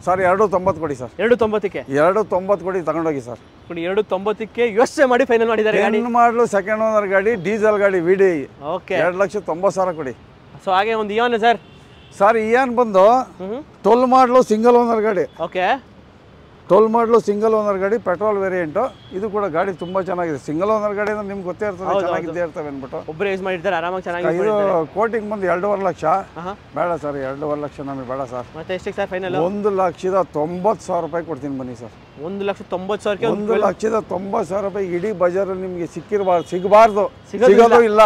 Speaker 1: ಸರ್? 2.90 ಕೊಡಿ ಸರ್.
Speaker 2: 2.90ಕ್ಕೆ
Speaker 1: 2.90 ಕೊಡಿ, ತಗೊಂಡೋಗಿ ಸರ್.
Speaker 2: 2.90ಕ್ಕೆ ಯೋಚನೆ ಮಾಡಿ ಫೈನಲ್ ಮಾಡಿದ್ದಾರೆ.
Speaker 1: ಗಾಡಿ ಮಾಡಲು ಸೆಕೆಂಡ್ ಓನರ್ ಗಾಡಿ, ಡೀಸೆಲ್ ಗಾಡಿ VDI.
Speaker 2: ಓಕೆ,
Speaker 1: 2,90,000 ಕೊಡಿ.
Speaker 2: ಸೊ ಹಾಗೆ ಒಂದು ಇಯಾನ್ ಸರ್.
Speaker 1: ಸರ್ ಇಯಾನ್ ಬಂದು 12 ಮಾಡಲು ಸಿಂಗಲ್ ಓನರ್ ಗಾಡಿ.
Speaker 2: ಓಕೆ,
Speaker 1: 12 ಮಾಡಲು ಸಿಂಗಲ್ ಓನರ್ ಗಾಡಿ, ಪೆಟ್ರೋಲ್ ವೇರಿಯಂಟು. ಇದು ಕೂಡ ಗಾಡಿ ತುಂಬಾ ಚೆನ್ನಾಗಿದೆ. ಸಿಂಗಲ್ ಓನರ್ ಗಾಡಿ ಅಂದ್ರೆ ನಿಮ್ಗೆ ಗೊತ್ತೇ ಇರ್ತದೆ, ಚೆನ್ನಾಗಿದ್ದೇ ಇರ್ತವೆ ಅಂದ್ಬಿಟ್ಟು.
Speaker 2: ಒಬ್ಬರು ಯೂಸ್ ಮಾಡಿರ್ತಾರೆ ಆರಾಮಾಗಿ, ಚೆನ್ನಾಗಿ.
Speaker 1: ಇದು ಕೋಟಿಂಗ್ ಬಂದು 2.5 ಲಕ್ಷ. ಬೇಡ ಸರ್, 2.5 ಲಕ್ಷ ನಮಗೆ ಬೇಡ ಸರ್.
Speaker 2: ಮತ್ತೆ ಎಷ್ಟಕ್ಕೆ ಸರ್ ಫೈನಲ್?
Speaker 1: 1,90,000 ರೂಪಾಯಿ ಕೊಡ್ತೀನಿ ಬನ್ನಿ ಸರ್.
Speaker 2: 1,90,000ಕ್ಕೆ
Speaker 1: 1,90,000 ರೂಪಾಯಿ ಇಡೀ ಬಜಾರಲ್ಲಿ ನಿಮಗೆ ಸಿಗಬಾರ್ದು, ಸಿಗೋದು ಇಲ್ಲ.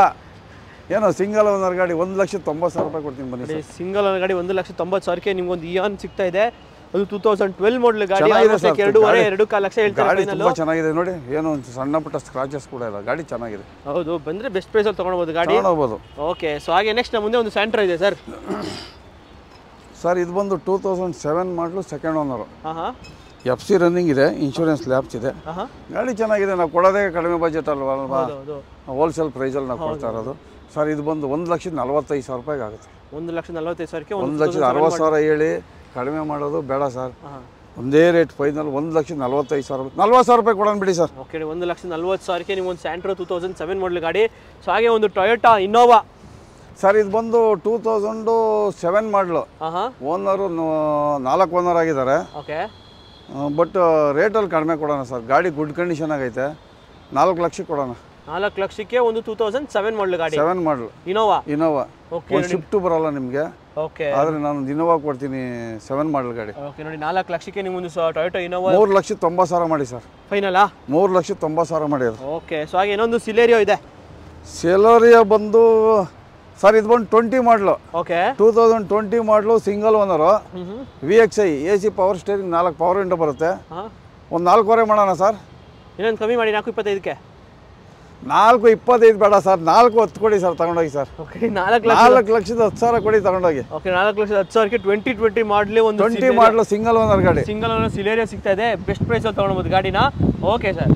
Speaker 1: ಏನೋ ಸಿಂಗಲ್ ಓನರ್ ಗಾಡಿ 1,90,000 ರೂಪಾಯಿ ಕೊಡ್ತೀನಿ ಬನ್ನಿ ಸರ್.
Speaker 2: ಸಿಂಗಲ್ ಓನರ್ ಗಾಡಿ 1,90,000ಕ್ಕೆ ನಿಮ್ಗೊಂದು ಇಯಾನ್ ಸಿಗ್ತಾ ಇದೆ. ಅದು 2012 ಮಾಡಲ್ ಗಾಡಿ. 2.5 ಲಕ್ಷ ಹೇಳ್ತಾರೆ.
Speaker 1: ಗಾಡಿ ತುಂಬಾ ಚೆನ್ನಾಗಿದೆ ನೋಡಿ, ಏನೋ ಒಂದು ಸಣ್ಣ ಪುಟ್ಟ ಸ್ಕ್ರಾಚಸ್ ಕೂಡ ಇಲ್ಲ. ಗಾಡಿ ಚೆನ್ನಾಗಿದೆ.
Speaker 2: ಹೌದು, ಬಂದ್ರೆ ಬೆಸ್ಟ್ ಪ್ರೈಸ್ ಅಲ್ಲಿ ತಗೊಳ್ಬಹುದು ಗಾಡಿ. ಓಕೆ, ಸೊ ಹಾಗೆ ನೆಕ್ಸ್ಟ್ ಮುಂದೆ ಒಂದು ಸ್ಯಾಂಟ್ರೋ ಇದೆ ಸರ್.
Speaker 1: ಸರ್ ಇದು ಬಂದು 2007 ಮಾಡಲು ಸೆಕೆಂಡ್ ಓನರು. FC ರನ್ನಿಂಗ್ ಇದೆ, ಇನ್ಶೂರೆನ್ಸ್ ಲ್ಯಾಬ್ಸ್ ಇದೆ. ಗಾಡಿ ಚೆನ್ನಾಗಿದೆ. ನಾವು ಕೊಡೋದೇ ಕಡಿಮೆ ಬಜೆಟ್ ಅಲ್ವಾ, ಹೋಲ್ಸೇಲ್ ಪ್ರೈಸಲ್ಲಿ ನಾವು ಕೊಡ್ತಾ ಇರೋದು. ಸರ್ ಇದು ಬಂದು 1,45,000 ರೂಪಾಯಿಗೆ ಆಗುತ್ತೆ.
Speaker 2: 1,45,000ಕ್ಕೆ
Speaker 1: 1,60,000 ಹೇಳಿ ಕಡಿಮೆ ಮಾಡೋದು ಬೇಡ ಸರ್. ಒಂದೇ ರೇಟ್ ಫೈನಲ್ 1,45,000. 40,000 ರೂಪಾಯಿ ಕೊಡೋಣ ಬಿಡಿ ಸರ್.
Speaker 2: ಓಕೆ, 1,40,000ಕ್ಕೆ ನೀವು ಒಂದು ಸ್ಯಾಂಟ್ರೋ 2007 ಮಾಡಲ್ ಗಾಡಿ. ಸೊ ಹಾಗೆ ಒಂದು ಟೊಯೋಟಾ ಇನ್ನೋವಾ
Speaker 1: ಸರ್. ಇದು ಬಂದು 2007 ಮಾಡಲು. ಓನರು 4 ಓನರ್ ಆಗಿದ್ದಾರೆ.
Speaker 2: ಓಕೆ,
Speaker 1: ಬಟ್ ರೇಟಲ್ಲಿ ಕಡಿಮೆ ಕೊಡೋಣ ಸರ್. ಗಾಡಿ ಗುಡ್ ಕಂಡೀಷನ್ ಆಗೈತೆ. 4 ಲಕ್ಷ ಕೊಡೋಣ.
Speaker 2: 4 ಲಕ್ಷಕ್ಕೆ ಒಂದು 2007 ಮಾಡಲ್ ಗಾಡಿ.
Speaker 1: 7 ಮಾಡಲ್ ಇನೋವಾ. ಒಂದು ಶಿಫ್ಟ್ ಬರಲ್ಲ ನಿಮಗೆ.
Speaker 2: ಓಕೆ,
Speaker 1: ಆದ್ರೆ ನಾನು ಇನೋವಾ ಕೊಡ್ತೀನಿ 7 ಮಾಡಲ್ ಗಾಡಿ.
Speaker 2: ಓಕೆ ನೋಡಿ, 4 ಲಕ್ಷಕ್ಕೆ ನೀವು ಒಂದು ಟೊಯೋಟಾ ಇನೋವಾ.
Speaker 1: 3,90,000 ಮಾಡಿ ಸರ್.
Speaker 2: ಫೈನಲಾ?
Speaker 1: 3,90,000 ಮಾಡಿ.
Speaker 2: ಓಕೆ, ಸೊ ಹಾಗೆ ಇನ್ನೊಂದು ಸಿಲೇರಿಯೋ ಇದೆ.
Speaker 1: ಸಿಲೇರಿಯೋ ಬಂದು ಸರ್ ಇದು ಬಂದು 20 ಮಾಡಲು.
Speaker 2: ಓಕೆ,
Speaker 1: 2020 ಮಾಡಲು single owner. VXi AC power steering, 4 power window ಬರುತ್ತೆ. ಒಂದು 4.25 ಮಾಡೋಣ ಸರ್.
Speaker 2: ಇನ್ನೊಂದು ಕಮ್ಮಿ ಮಾಡಿ 4.25ಕ್ಕೆ.
Speaker 1: 4.25 ಬೇಡ ಸರ್, 4.10 ಕೊಡಿ ಸರ್, ತಗೊಂಡೋಗಿ ಸರ್.
Speaker 2: ಓಕೆ,
Speaker 1: 4,10,000 ಕೊಡಿ, ತಗೊಂಡೋಗಿ.
Speaker 2: ಓಕೆ, 4,10,000ಕ್ಕೆ 2020 ಮಾಡಲಿ ಒಂದು
Speaker 1: 20 ಮಾಡಲು ಸಿಂಗಲ್ ಓನರ್ ಗಾಡಿ.
Speaker 2: ಸಿಂಗಲ್ ಓನರ್ ಸಿಲೇರಿಯೋ ಸಿಗ್ತಾ ಇದೆ. ಬೆಸ್ಟ್ ಪ್ರೈಸ್ ಅಲ್ಲಿ ತಗೊಳ್ಬಹುದು ಗಾಡಿನ. Okay sir.